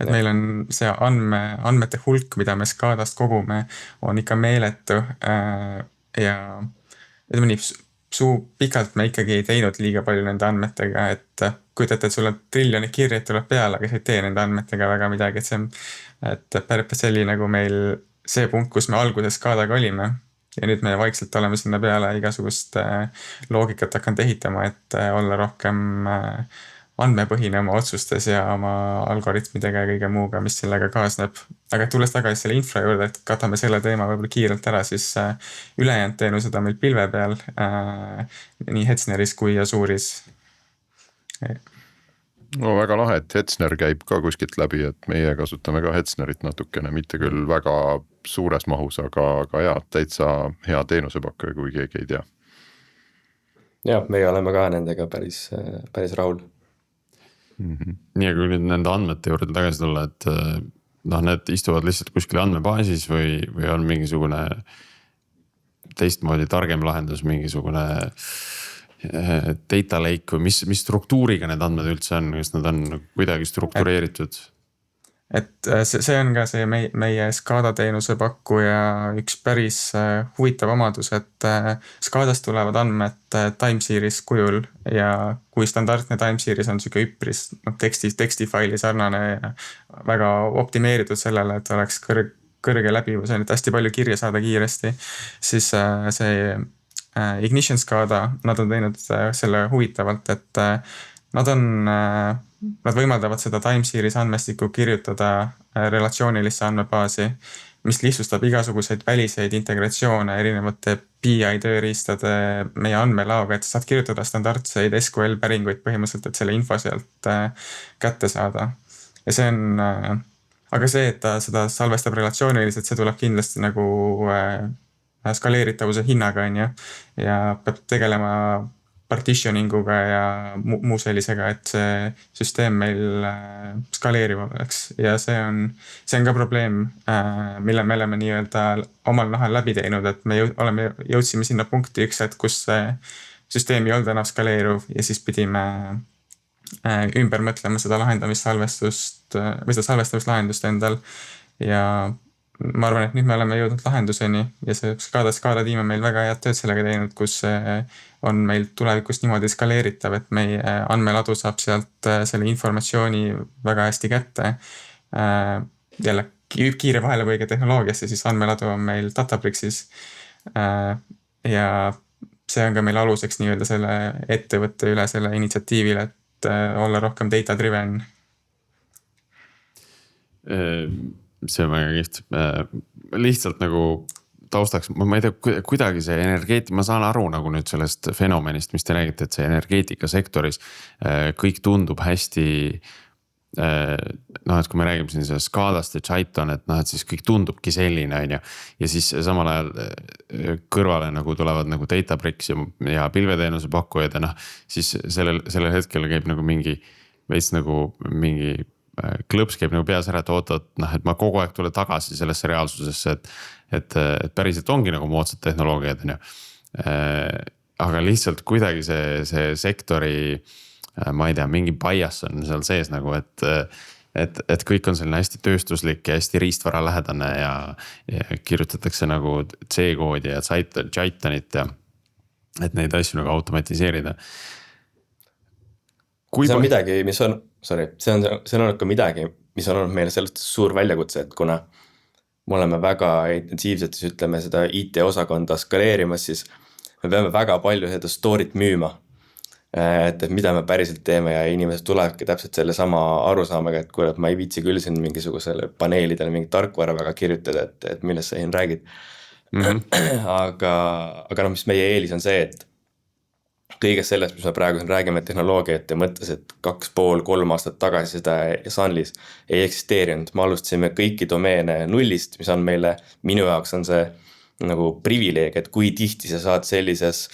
et meil on see andmete hulk, mida me SCADAst kogume, on ikka meeletu ja ütleme nii, pikalt me ikkagi ei teinud liiga palju nende andmetega, et kujutate, et sul on triljoni kirjeid tuleb peale, aga sa ei tee nende andmetega väga midagi, et see on, et päris selline nagu meil see punkt, kus me alguses SCADAga olime ja nüüd me vaikselt oleme sinna peale igasugust loogikat hakanud ehitama, et olla rohkem andmepõhine oma otsustes ja oma algoritmidega ja kõige muuga, mis sellega kaasneb. Aga tulles tagasi selle infra juurde, et katame selle teema võib-olla kiirelt ära, siis ülejäänud teenused on meil pilve peal nii Hetzneris kui Azure'is. No väga lahe, et Hetzner käib ka kuskilt läbi, et meie kasutame ka Hetznerit natukene, mitte küll väga suures mahus, aga jaa, täitsa hea teenusepakkuja, kui keegi ei tea. Ja, meie oleme ka nendega päris rahul. Nii, kui nüüd nende andmete juurde tagasi tulla, et need istuvad lihtsalt kuskil andmebaasis või on mingisugune teistmoodi targem lahendus, mingisugune data lake või mis struktuuriga need andmed üldse on, kas nad on kuidagi struktureeritud? Et see on ka see meie SCADA teenuse pakkuja üks päris huvitav omadus, et SCADAst tulevad andmed time series kujul ja kui standardne time series on siuke üpris tekstifaili sarnane ja väga optimeeritud sellele, et oleks kõrge läbivus, et hästi palju kirja saada kiiresti, siis see Ignition SCADA, nad on teinud selle huvitavalt, et nad võimaldavad seda time series andmestikku kirjutada relatsioonilisse andmebaasi, mis lihtsustab igasuguseid väliseid integratsioone erinevate BI tööriistade meie andmelaoga, et saad kirjutada standardseid SQL päringuid põhimõtteliselt, et selle info sealt kätte saada. Ja see on, aga see, et ta seda salvestab relatsiooniliselt, see tuleb kindlasti nagu skaleeritavuse hinnaga, on ju, ja peab tegelema partitioning uga ja muu sellisega, et see süsteem meil skaleeriv oleks ja see on ka probleem, mille me oleme nii-öelda omal nahal läbi teinud, et me jõudsime sinna punkti üks hetk, kus see süsteem ei olnud enam skaleeruv ja siis pidime ümber mõtlema seda lahendamissalvestust või seda salvestamislahendust endal ja ma arvan, et nüüd me oleme jõudnud lahenduseni ja see SCADA tiim on meil väga head tööd sellega teinud, kus on meil tulevikus niimoodi skaleeritav, et meie andmeladu saab sealt selle informatsiooni väga hästi kätte. Jälle kiire vahelevõige tehnoloogiasse, siis andmeladu on meil Databrixis ja see on ka meil aluseks nii-öelda selle ettevõtte üle selle initsiatiivile, et olla rohkem data driven. See on väga kiht. Lihtsalt nagu taustaks, ma ei tea, kuidagi see ma saan aru nagu nüüd sellest fenomenist, mis te räägite, et see energeetikasektoris kõik tundub hästi, et kui me räägime siin sellest SCADAst ja Jython, et siis kõik tundubki selline, on ju. Ja siis samal ajal kõrvale nagu tulevad nagu Databricks ja pilveteenuse pakkujad ja siis sellel hetkel käib nagu mingi klõps käib nagu peas ära, et ootad, et ma kogu aeg tulen tagasi sellesse reaalsusesse, et päriselt ongi nagu moodsad tehnoloogiad, on ju. Aga lihtsalt kuidagi see sektori, ma ei tea, mingi bias on seal sees nagu, et kõik on selline hästi tööstuslik ja hästi riistvara lähedane ja kirjutatakse nagu C-koodi ja Jythonit ja et neid asju nagu automatiseerida. See on midagi, mis on, see on olnud ka midagi, mis on olnud meile sellest suur väljakutse, et kuna me oleme väga intensiivselt, siis ütleme seda IT-osakonda skaleerimas, siis me peame väga palju seda story't müüma. Et mida me päriselt teeme ja inimesed tulevadki täpselt selle sama arusaamaga, et kuule, ma ei viitsi küll siin mingisugusele paneelidele mingi tarkvara väga kirjutada, et millest sa siin räägid. Aga mis meie eelis on see, et kõigest sellest, mis me praegu siin räägime tehnoloogiat ja mõttes, et 2,5-3 aastat tagasi seda Sunlis ei eksisteerinud. Me alustasime kõiki domeene nullist, mis on meile, minu jaoks on see nagu privileeg, et kui tihti sa saad sellises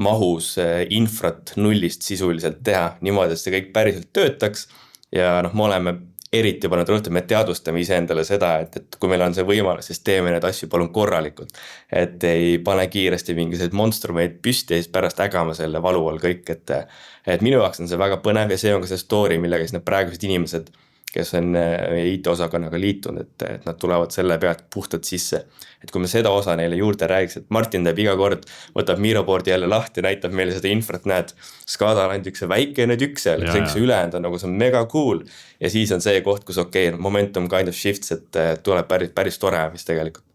mahus infrat nullist sisuliselt teha niimoodi, et see kõik päriselt töötaks ja me oleme eriti pannud rõhtu, me teadvustame iseendale seda, et kui meil on see võimalus, siis teeme need asju palun korralikult. Et ei pane kiiresti mingisugused monstrumeid püsti ja siis pärast ägama selle valu all kõik. Et minu jaoks on see väga põnev ja see on ka see story, millega siis need praegused inimesed kes on IT-osakonnaga liitunud, et nad tulevad selle pealt puhtalt sisse. Et kui me seda osa neile juurde räägiks, et Martin teeb iga kord, võtab Miroboardi jälle lahti, näitab meile seda infrat, näed, SCADA on ainult üks väikene tükk seal, see ülejäänud on nagu see on mega cool. Ja siis on see koht, kus momentum kind of shifts, et tuleb päris tore, mis tegelikult.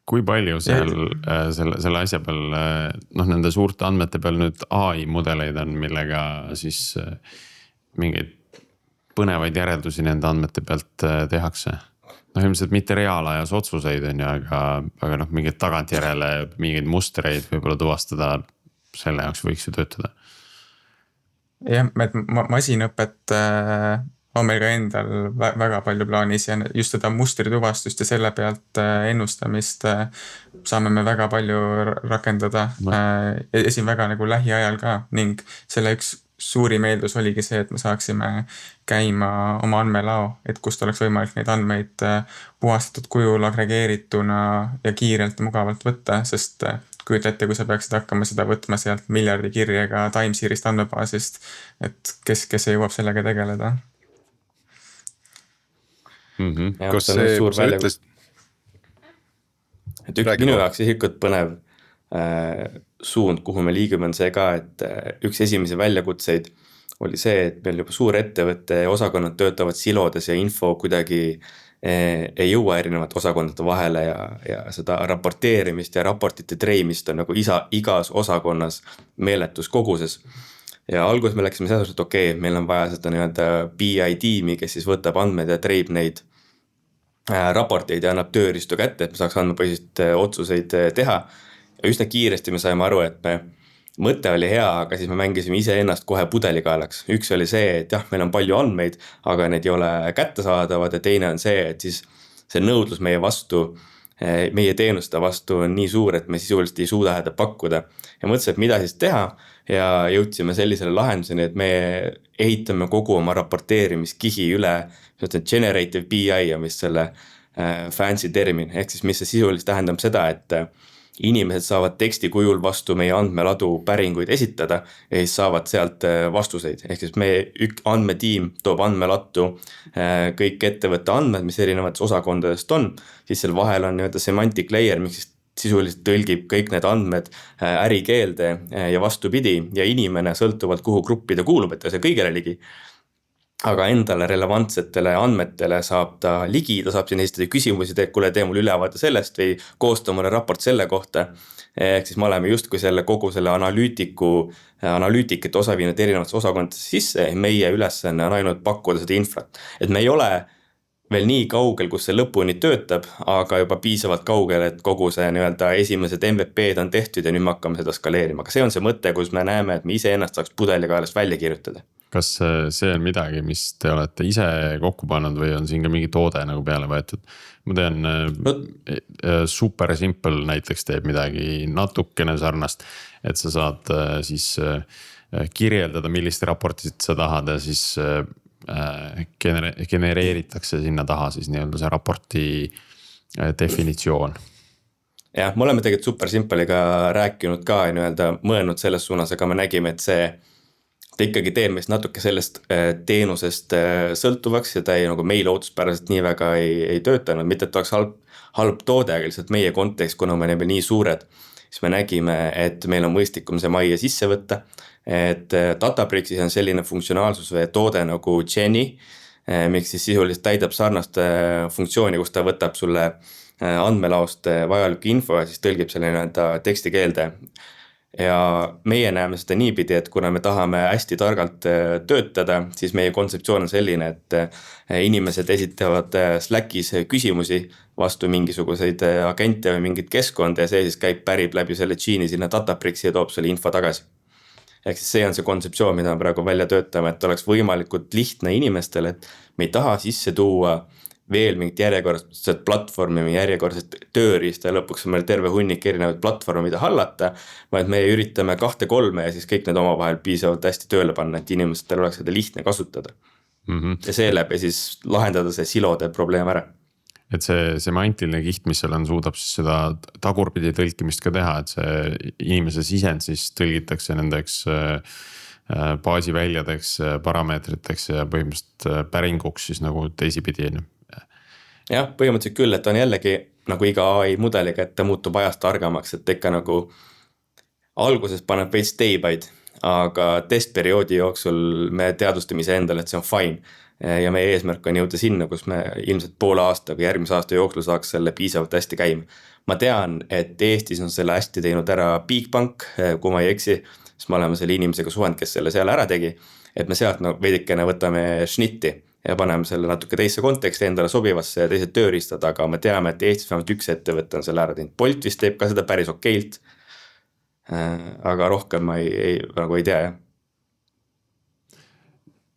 Kui palju selle asja peal, nende suurte andmete peal nüüd AI mudeleid on, millega siis mingeid põnevaid järeldusi nende andmete pealt tehakse? Ilmselt mitte reaalajas otsuseid on ju, aga mingeid tagantjärele mingeid mustreid võib-olla tuvastada, selle jaoks võiks ju töötada. Jah, masinõpet on meil ka endal väga palju plaanis ja just seda mustrituvastust ja selle pealt ennustamist saame me väga palju rakendada siin väga nagu lähiajal ka ning selle üks suurim eeldus oligi see, et me saaksime käima oma andmelao, et kust oleks võimalik neid andmeid puhastatud kujul agregeerituna ja kiirelt ja mugavalt võtta, sest kujuta ette, kui sa peaksid hakkama seda võtma sealt miljardi kirjega Timeseries'ist andmebaasist, et kes jõuab sellega tegeleda. Kas see ütles? Minu jaoks isikut põnev suund, kuhu me liigume on see ka, et üks esimesi väljakutseid oli see, et meil juba suur ettevõtte ja osakonnad töötavad silodes ja info kuidagi ei jõua erinevate osakondade vahele ja seda raporteerimist ja raportite treimist on nagu igas osakonnas meeletus koguses. Ja alguses me läksime selles, et meil on vaja seda nii-öelda BI tiimi, kes siis võtab andmed ja treib neid raporteid ja annab tööriistu kätte, et me saaks andmepõhiseid otsuseid teha. Ja üsna kiiresti me saime aru, et mõte oli hea, aga siis me mängisime ise ennast kohe pudelikaelaks. Üks oli see, et jah, meil on palju andmeid, aga need ei ole kättesaadavad ja teine on see, et siis see nõudlus meie vastu, meie teenuste vastu on nii suur, et me sisuliselt ei suuda seda pakkuda. Ja mõtlesin, et mida siis teha ja jõudsime sellisele lahenduseni, et me ehitame kogu oma raporteerimiskihi üle generative BI ja mis selle fancy termin, ehk siis mis see sisuliselt tähendab seda, et inimesed saavad teksti kujul vastu meie andmeladu päringuid esitada ja siis saavad sealt vastuseid. Ehk siis meie andmetiim toob andmelattu kõik ettevõtte andmed, mis erinevates osakondadest on, siis seal vahel on nii-öelda semantic layer, mis sisuliselt tõlgib kõik need andmed ärikeelde ja vastupidi ja inimene sõltuvalt kuhu gruppi ta kuulub, et ta see kõigele ligi. Aga endale relevantsetele andmetele saab ta ligi, ta saab siin esitada küsimusi, tee mul ülevaade sellest või koosta mulle raport selle kohta. Ehk siis me oleme justkui kogu selle analüütikate osa viinud erinevates osakondades sisse ja meie ülesanne on ainult pakkuda seda infrat. Et me ei ole veel nii kaugel, kus see lõpuni töötab, aga juba piisavalt kaugel, et kogu see nii-öelda esimesed MVP-d on tehtud ja nüüd me hakkame seda skaleerima. Aga see on see mõte, kus me näeme, et me ise ennast saaks pudelikaelast välja kirjutada. Kas see on midagi, mis te olete ise kokku pannud või on siin ka mingi toode nagu peale võetud? Ma tean, Super Simple näiteks teeb midagi natukene sarnast, et sa saad siis kirjeldada, millist raportit sa tahad ja siis genereeritakse sinna taha siis nii-öelda see raporti definitsioon. Jah, me oleme tegelikult Super Simple'iga rääkinud ka ja nii-öelda mõelnud selles suunas, aga me nägime, et see ta ikkagi teeb meist natuke sellest teenusest sõltuvaks ja ta ei nagu meile ootuspäraselt nii väga ei töötanud, mitte et oleks halb toode, aga lihtsalt meie kontekst, kuna me oleme nii suured, siis me nägime, et meil on mõistlikum see majja sisse võtta, et Databricksis on selline funktsionaalsus või toode nagu Jenny, miks siis sisuliselt täidab sarnast funktsiooni, kus ta võtab sulle andmelaost vajaliku info ja siis tõlgib selle teksti keelde. Ja meie näeme seda niipidi, et kuna me tahame hästi targalt töötada, siis meie kontseptsioon on selline, et inimesed esitavad Slackis küsimusi vastu mingisuguseid agente või mingit keskkonda ja see siis pärib läbi selle Genie sinna Databricksi ja toob selle info tagasi. Ehk siis see on see kontseptsioon, mida me praegu välja töötame, et oleks võimalikult lihtne inimestele, et me ei taha sisse tuua veel mingit järjekordset platvormi või järjekordset tööriista ja lõpuks on meil terve hunnik erinevaid platvorme, mida hallata, vaid me üritame 2-3 ja siis kõik need omavahel piisavalt hästi tööle panna, et inimestel oleks seda lihtne kasutada. Ja seeläbi siis lahendada see silode probleem ära. Et see semantiline kiht, mis seal on, suudab siis seda tagurpidi tõlkimist ka teha, et see inimese sisend siis tõlgitakse nendeks baasi väljadeks, parameetriteks ja põhimõtteliselt päringuks siis nagu teisipidi. Jah, põhimõtteliselt küll, et on jällegi nagu iga AI mudeliga, et ta muutub ajast targemaks, et ikka nagu alguses paneb veits teibaid, aga testperioodi jooksul me teadvustame iseendale, et see on fine. Ja meie eesmärk on jõuda sinna, kus me ilmselt poole aasta või järgmise aasta jooksul saaks selle piisavalt hästi käima. Ma tean, et Eestis on selle hästi teinud ära Bigbank, kui ma ei eksi, siis me oleme selle inimesega suhend, kes selle seal ära tegi, et me sealt veidikene võtame šnitti ja paneme selle natuke teisse konteksti endale sobivasse ja teised tööriistad, aga me teame, et Eestis vähemalt üks ettevõte on selle ära teinud. Bolt vist teeb ka seda päris okeilt, aga rohkem ma nagu ei tea, jah.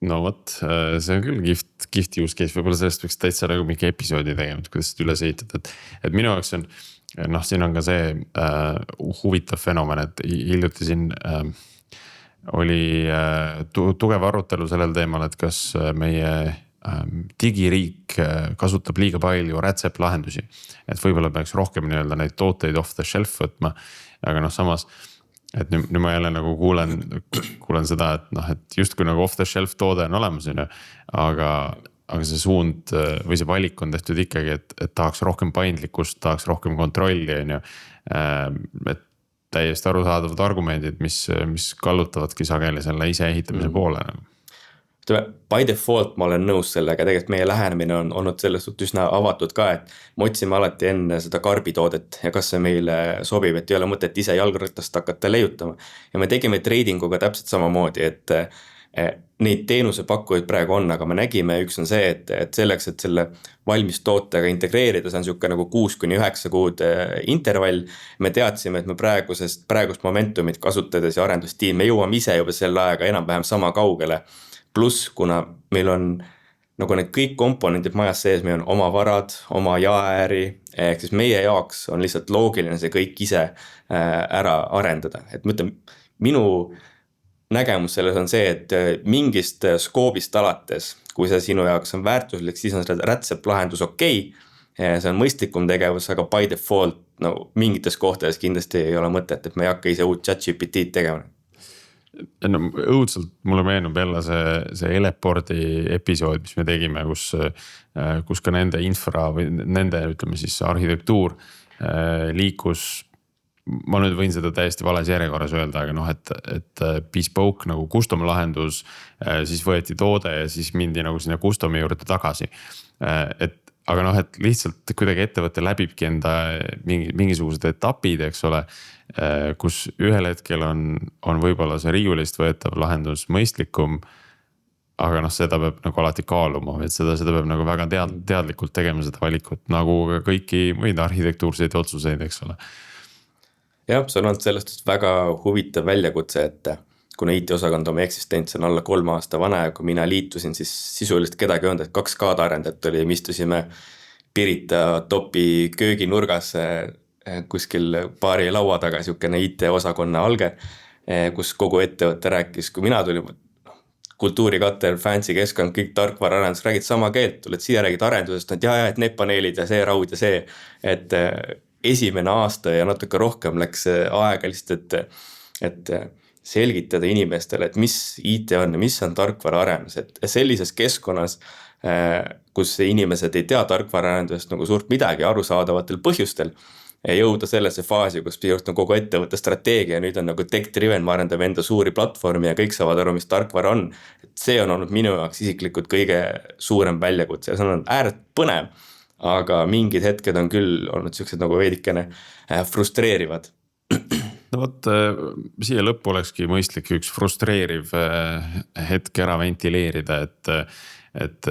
No vot, see on küll kihvt use case, võib-olla sellest võiks täitsa nagu mingi episoodi tegema, kuidas seda üles ehitada, et minu jaoks on, siin on ka see huvitav fenomen, et hiljuti siin oli tugev arutelu sellel teemal, et kas meie digiriik kasutab liiga palju rätsep lahendusi, et võib-olla peaks rohkem nii-öelda neid tooteid off the shelf võtma, aga samas et nüüd ma jälle nagu kuulen seda, et justkui nagu off the shelf toode on olemas, aga see suund või see valik on tehtud ikkagi, et tahaks rohkem paindlikkust, tahaks rohkem kontrolli, et täiesti arusaadavad argumendid, mis kallutavadki sageli selle ise ehitamise poole. By default ma olen nõus sellega, tegelikult meie lähenemine on olnud selles suhtes üsna avatud ka, et me otsime alati enne seda karbitoodet ja kas see meile sobib, et ei ole mõtet ise jalgratast hakata leiutama. Ja me tegime tradinguga täpselt samamoodi, et neid teenusepakkujaid praegu on, aga me nägime, üks on see, et selleks, et selle valmis tootega integreerida, see on siuke nagu 6-9 kuud intervall. Me teadsime, et me praegust momentumit kasutades ja arendustiim, me jõuame ise juba selle ajaga enam-vähem sama kaugele. Pluss, kuna meil on nagu need kõik komponendid majas sees, meil on oma varad, oma jaeäri, ehk siis meie jaoks on lihtsalt loogiline see kõik ise ära arendada. Et ma ütlen, minu nägemus selles on see, et mingist skoobist alates, kui see sinu jaoks on väärtuslik, siis on seda rätsep lahendus okei. See on mõistlikum tegevus, aga by default mingites kohtades kindlasti ei ole mõtet, et me ei hakka ise uut ChatGPT-d tegema. Õudselt mulle meenub jälle see Eleporti episood, mis me tegime, kus ka nende infra või nende, ütleme siis arhitektuur liikus, ma nüüd võin seda täiesti vales järjekorras öelda, aga et bespoke nagu custom lahendus, siis võeti toode ja siis mindi nagu sinna custom'i juurde tagasi. Aga et lihtsalt kuidagi ettevõte läbibki enda mingisugused etapid, eks ole, kus ühel hetkel on võib-olla see riiulist võetav lahendus mõistlikum, aga seda peab nagu alati kaaluma, et seda peab nagu väga teadlikult tegema seda valikut, nagu kõiki muid arhitektuurseid otsuseid, eks ole. Jah, see on olnud sellest väga huvitav väljakutse, et kuna IT-osakond oma eksistents on alla 3 aasta vana ja kui mina liitusin, siis sisuliselt kedagi olnud, et 2 kaad arendajat oli, me istusime Pirita topi kööginurgas kuskil paari laua taga, siukene IT-osakonna alge, kus kogu ettevõte rääkis, kui mina tulin kultuurikatter, fancy keskkond, kõik tarkvaraarendus, räägid sama keelt, tuled siia, räägid arendusest, et need paneelid ja see raud ja see, et esimene aasta ja natuke rohkem läks aega lihtsalt, et selgitada inimestele, et mis IT on ja mis on tarkvaraarendus, et sellises keskkonnas, kus inimesed ei tea tarkvaraarendusest nagu suurt midagi arusaadavatel põhjustel, jõuda sellesse faasi, kus on kogu ettevõtte strateegia ja nüüd on nagu tech-driven, ma arendame enda suuri platvormi ja kõik saavad aru, mis tarkvara on. Et see on olnud minu jaoks isiklikult kõige suurem väljakutse ja see on ääretult põnev, aga mingid hetked on küll olnud sellised nagu veidikene frustreerivad. No vot, siia lõppu olekski mõistlik üks frustreeriv hetk ära ventileerida, et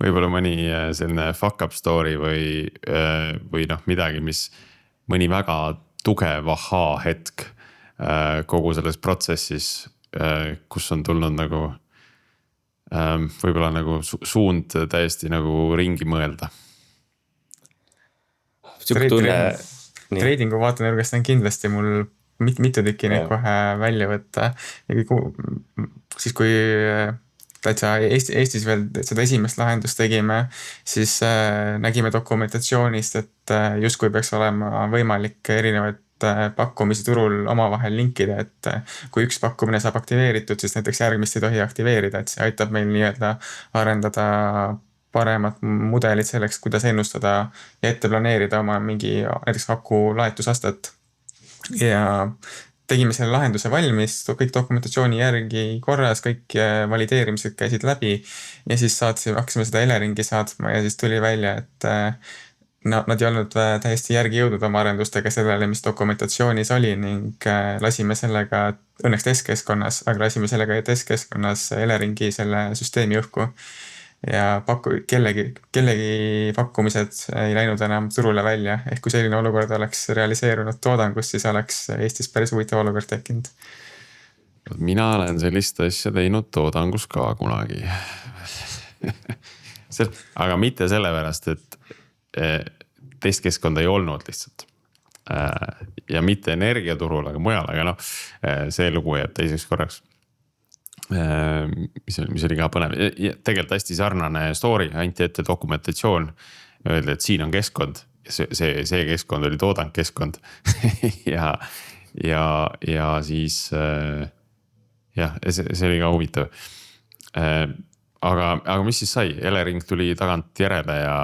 võib-olla mõni selline fuck up story või midagi, mis mõni väga tugev ahaa hetk kogu selles protsessis, kus on tulnud nagu võib-olla nagu suund täiesti nagu ringi mõelda. Tradingu vaatenurgast on kindlasti mul mitu tükki neid kohe välja võtta. Siis kui täitsa Eestis veel seda esimest lahendust tegime, siis nägime dokumentatsioonist, et justkui peaks olema võimalik erinevaid võimalust pakkumisi turul omavahel linkida, et kui üks pakkumine saab aktiveeritud, siis näiteks järgmist ei tohi aktiveerida, et see aitab meil nii-öelda arendada paremat mudelit selleks, kuidas ennustada ja ette planeerida oma mingi näiteks aku laetusastet. Ja tegime selle lahenduse valmis, kõik dokumentatsiooni järgi korras, kõik valideerimised käisid läbi ja siis hakkasime seda Eleringi saatma ja siis tuli välja, et nad ei olnud täiesti järgi jõudnud oma arendustega sellele, mis dokumentatsioonis oli ning lasime sellega õnneks testkeskkonnas, aga lasime sellega testkeskkonnas Eleringi selle süsteemi õhku. Ja kellegi pakkumised ei läinud enam turule välja, ehk kui selline olukord oleks realiseerunud toodangus, siis oleks Eestis päris huvitav olukord tekkinud. Mina olen sellist asja teinud toodangus ka kunagi. Aga mitte sellepärast, et testkeskkonda ei olnud lihtsalt. Ja mitte energiaturul, aga mujal, aga see lugu jääb teiseks korraks. Mis oli ka põnev. Tegelikult hästi sarnane story, anti ette dokumentatsioon, öeldi, et siin on keskkond. See keskkond oli toodangkeskkond ja siis see oli ka huvitav. Aga mis siis sai? Elering tuli tagant järele ja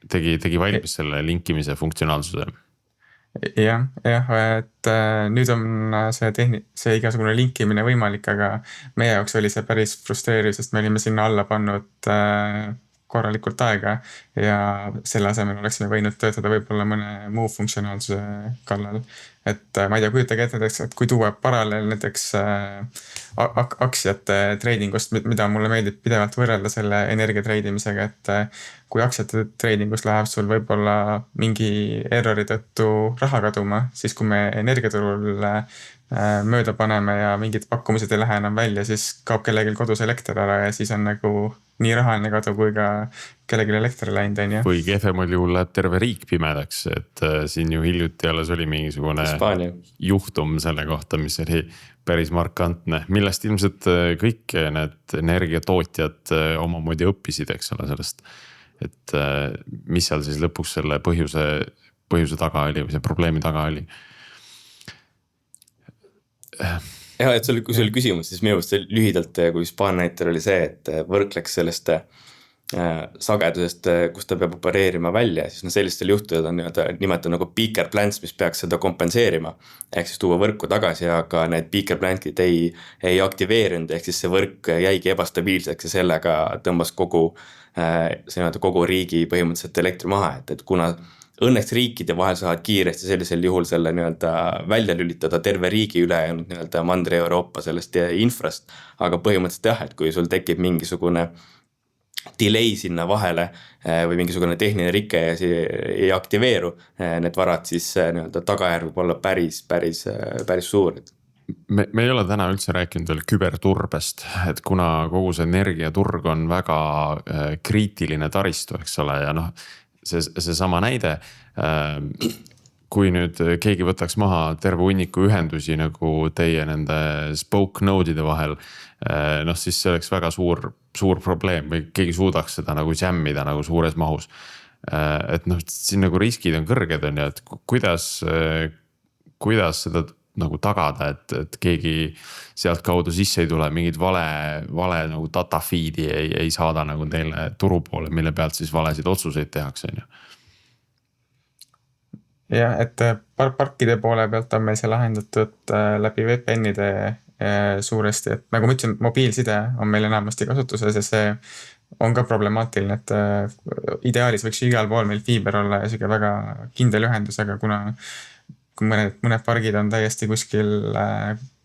tegi valmis selle linkimise funktsionaalsuse. Jah, et nüüd on see igasugune linkimine võimalik, aga meie jaoks oli see päris frustreeriv, sest me olime sinna alla pannud korralikult aega ja selle asemel oleksime võinud töötada võib-olla mõne muu funktsionaalsuse kallal. Et ma ei tea, kujutage ette, et kui tuua paralleel näiteks aktsiate treidingust, mida mulle meeldib pidevalt võrrelda selle energia treidimisega, et kui aktsiate treidingus läheb sul võib-olla mingi errori tõttu raha kaduma, siis kui me energiaturul mööda paneme ja mingid pakkumised ei lähe enam välja, siis kaob kellelgi kodus elekter ära ja siis on nagu nii rahaline kadu kui ka kellelgi elekter läinud, on ju. Või kehvemal juhul läheb terve riik pimedaks, et siin ju hiljuti alles oli mingisugune Hispaania juhtum selle kohta, mis oli päris markantne, millest ilmselt kõik need energiatootjad omamoodi õppisid, eks ole, sellest, et mis seal siis lõpuks selle põhjuse taga oli või see probleemi taga oli. Ja, et kui see oli küsimus, siis minu arust lühidalt, kui Hispaania näitel oli see, et võrk läks sellest sagedusest, kus ta peab opereerima välja, siis sellistel juhtudel on nimetada nagu peaker plants, mis peaks seda kompenseerima. Ehk siis tuua võrku tagasi, aga need peaker plantid ei aktiveerinud, ehk siis see võrk jäigi ebastabiilseks ja sellega tõmbas kogu riigi põhimõtteliselt elektri maha, et kuna õnneks riikide vahel saavad kiiresti sellisel juhul selle välja lülitada terve riigi ülejäänud Mandri-Euroopa sellest infrast, aga põhimõtteliselt jah, et kui sul tekib mingisugune delay sinna vahele või mingisugune tehniline rike ja see ei aktiveeru need varad, siis tagajärg võib olla päris suur. Me ei ole täna üldse rääkinud veel küberturbest, et kuna kogu see energiaturg on väga kriitiline taristu, eks ole, ja see sama näide, kui nüüd keegi võtaks maha terve hunniku ühendusi nagu teie nende spoke node'ide vahel, siis see oleks väga suur probleem või keegi suudaks seda nagu jammida nagu suures mahus. Et siin nagu riskid on kõrged on ja, et kuidas seda nagu tagada, et keegi sealt kaudu sisse ei tule, mingid vale nagu data feed'i ei saada nagu teile turu poole, mille pealt siis valesid otsuseid tehakse. Jah, et parkide poole pealt on meil see lahendatud läbi VPN-ide suuresti, et nagu ma ütlesin, mobiilside on meil enamasti kasutuses ja see on ka problemaatiline, et ideaalis võiks igal pool meil fiiber olla ja siuke väga kindel ühendus, aga kuna mõned pargid on täiesti kuskil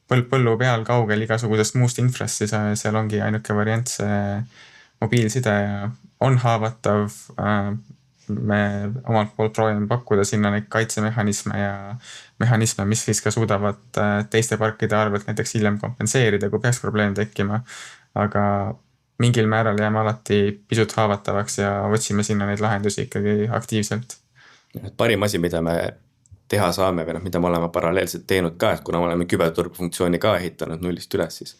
põllu peal kaugel igasugusest muust infrast, siis seal ongi ainuke variant see mobiilside ja on haavatav. Me omalt poolt proovime pakkuda sinna neid kaitsemehhanisme ja mehhanisme, mis siis ka suudavad teiste parkide arvelt näiteks hiljem kompenseerida, kui peaks probleem tekkima. Aga mingil määral jääme alati pisut haavatavaks ja otsime sinna neid lahendusi ikkagi aktiivselt. Parim asi, mida me teha saame või mida me oleme paralleelselt teinud ka, et kuna me oleme küberturbefunktsiooni ka ehitanud nullist üles, siis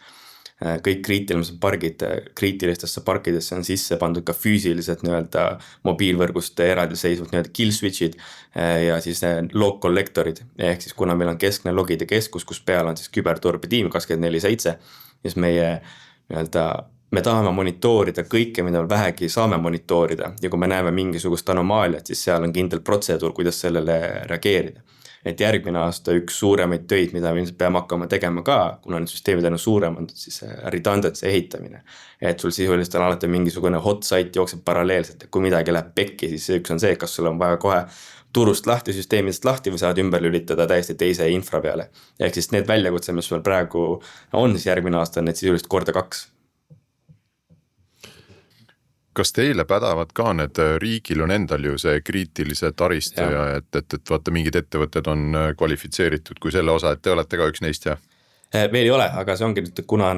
kõik kriitilistesse parkidesse on sisse pandud ka füüsiliselt nii-öelda mobiilvõrgust eraldiseisvad nii-öelda kill switch'id ja siis log collector'id. Ehk siis kuna meil on keskne logide keskus, kus peal on siis küberturbitiim 24/7, siis me tahame monitoorida kõike, mida me vähegi saame monitoorida ja kui me näeme mingisugust anomaaliat, siis seal on kindel protseduur, kuidas sellele reageerida. Et järgmine aasta üks suuremaid töid, mida me peame hakkama tegema ka, kuna need süsteemid on suuremad, siis redundancy ehitamine. Et sul sisuliselt on alati mingisugune hot site jookseb paralleelselt, et kui midagi läheb pekki, siis üks on see, kas sul on vaja kohe turust lahti, süsteemidest lahti või saad ümber lülitada täiesti teise infra peale. Ehk siis need väljakutsed, mis meil praegu on, siis järgmine aasta on need sisuliselt korda 2. Kas teile pädavad ka need, riigil on endal ju see kriitilise taristu ja et vaata mingid ettevõtted on kvalifitseeritud kui selle osa, et te olete ka üks neist ja? Veel ei ole, aga see ongi nüüd, kuna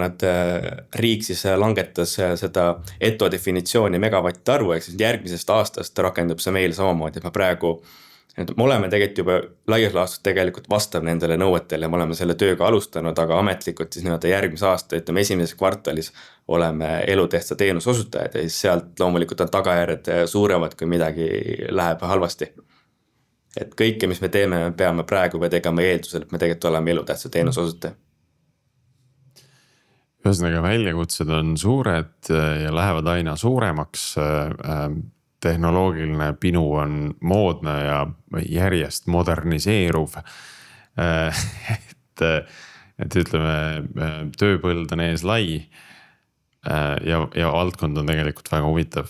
riik siis langetas seda ETO definitsiooni megavattide arvu, ehk siis järgmisest aastast rakendub see meil samamoodi, et me oleme tegelikult juba laias laastus tegelikult vastav nendele nõuetele ja me oleme selle tööga alustanud, aga ametlikult siis järgmise aasta, ütleme esimeses kvartalis oleme elutähtsa teenuse osutajad ja siis sealt loomulikult on tagajärjed suuremad, kui midagi läheb halvasti. Et kõike, mis me teeme, me peame praegu tegema eeldusel, et me tegelikult oleme elutähtsa teenuse osutaja. Ühesõnaga väljakutsed on suured ja lähevad aina suuremaks. Tehnoloogiline pinu on moodne ja järjest moderniseeruv. Et ütleme, tööpõld on ees lai ja valdkond on tegelikult väga huvitav.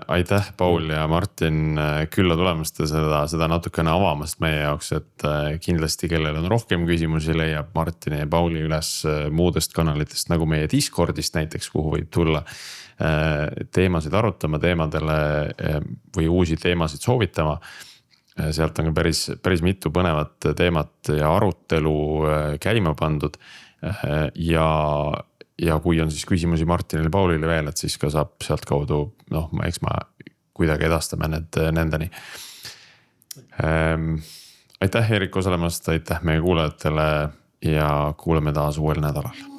Aitäh, Paul ja Martin, külla tulemast ja seda natukene avamast meie jaoks, et kindlasti kellel on rohkem küsimusi, leiab Martini ja Pauli üles muudest kanalitest, nagu meie Discordist näiteks, kuhu võib tulla teemasid arutama, teemadele või uusi teemasid soovitama. Sealt on ka päris mitu põnevat teemat ja arutelu käima pandud ja kui on siis küsimusi Martinile ja Paulile veel, et siis ka saab sealt kaudu, eks ma kuidagi edastame need nendeni. Aitäh, Erik, osalemast, aitäh meie kuulajatele ja kuuleme taas uuel nädalal.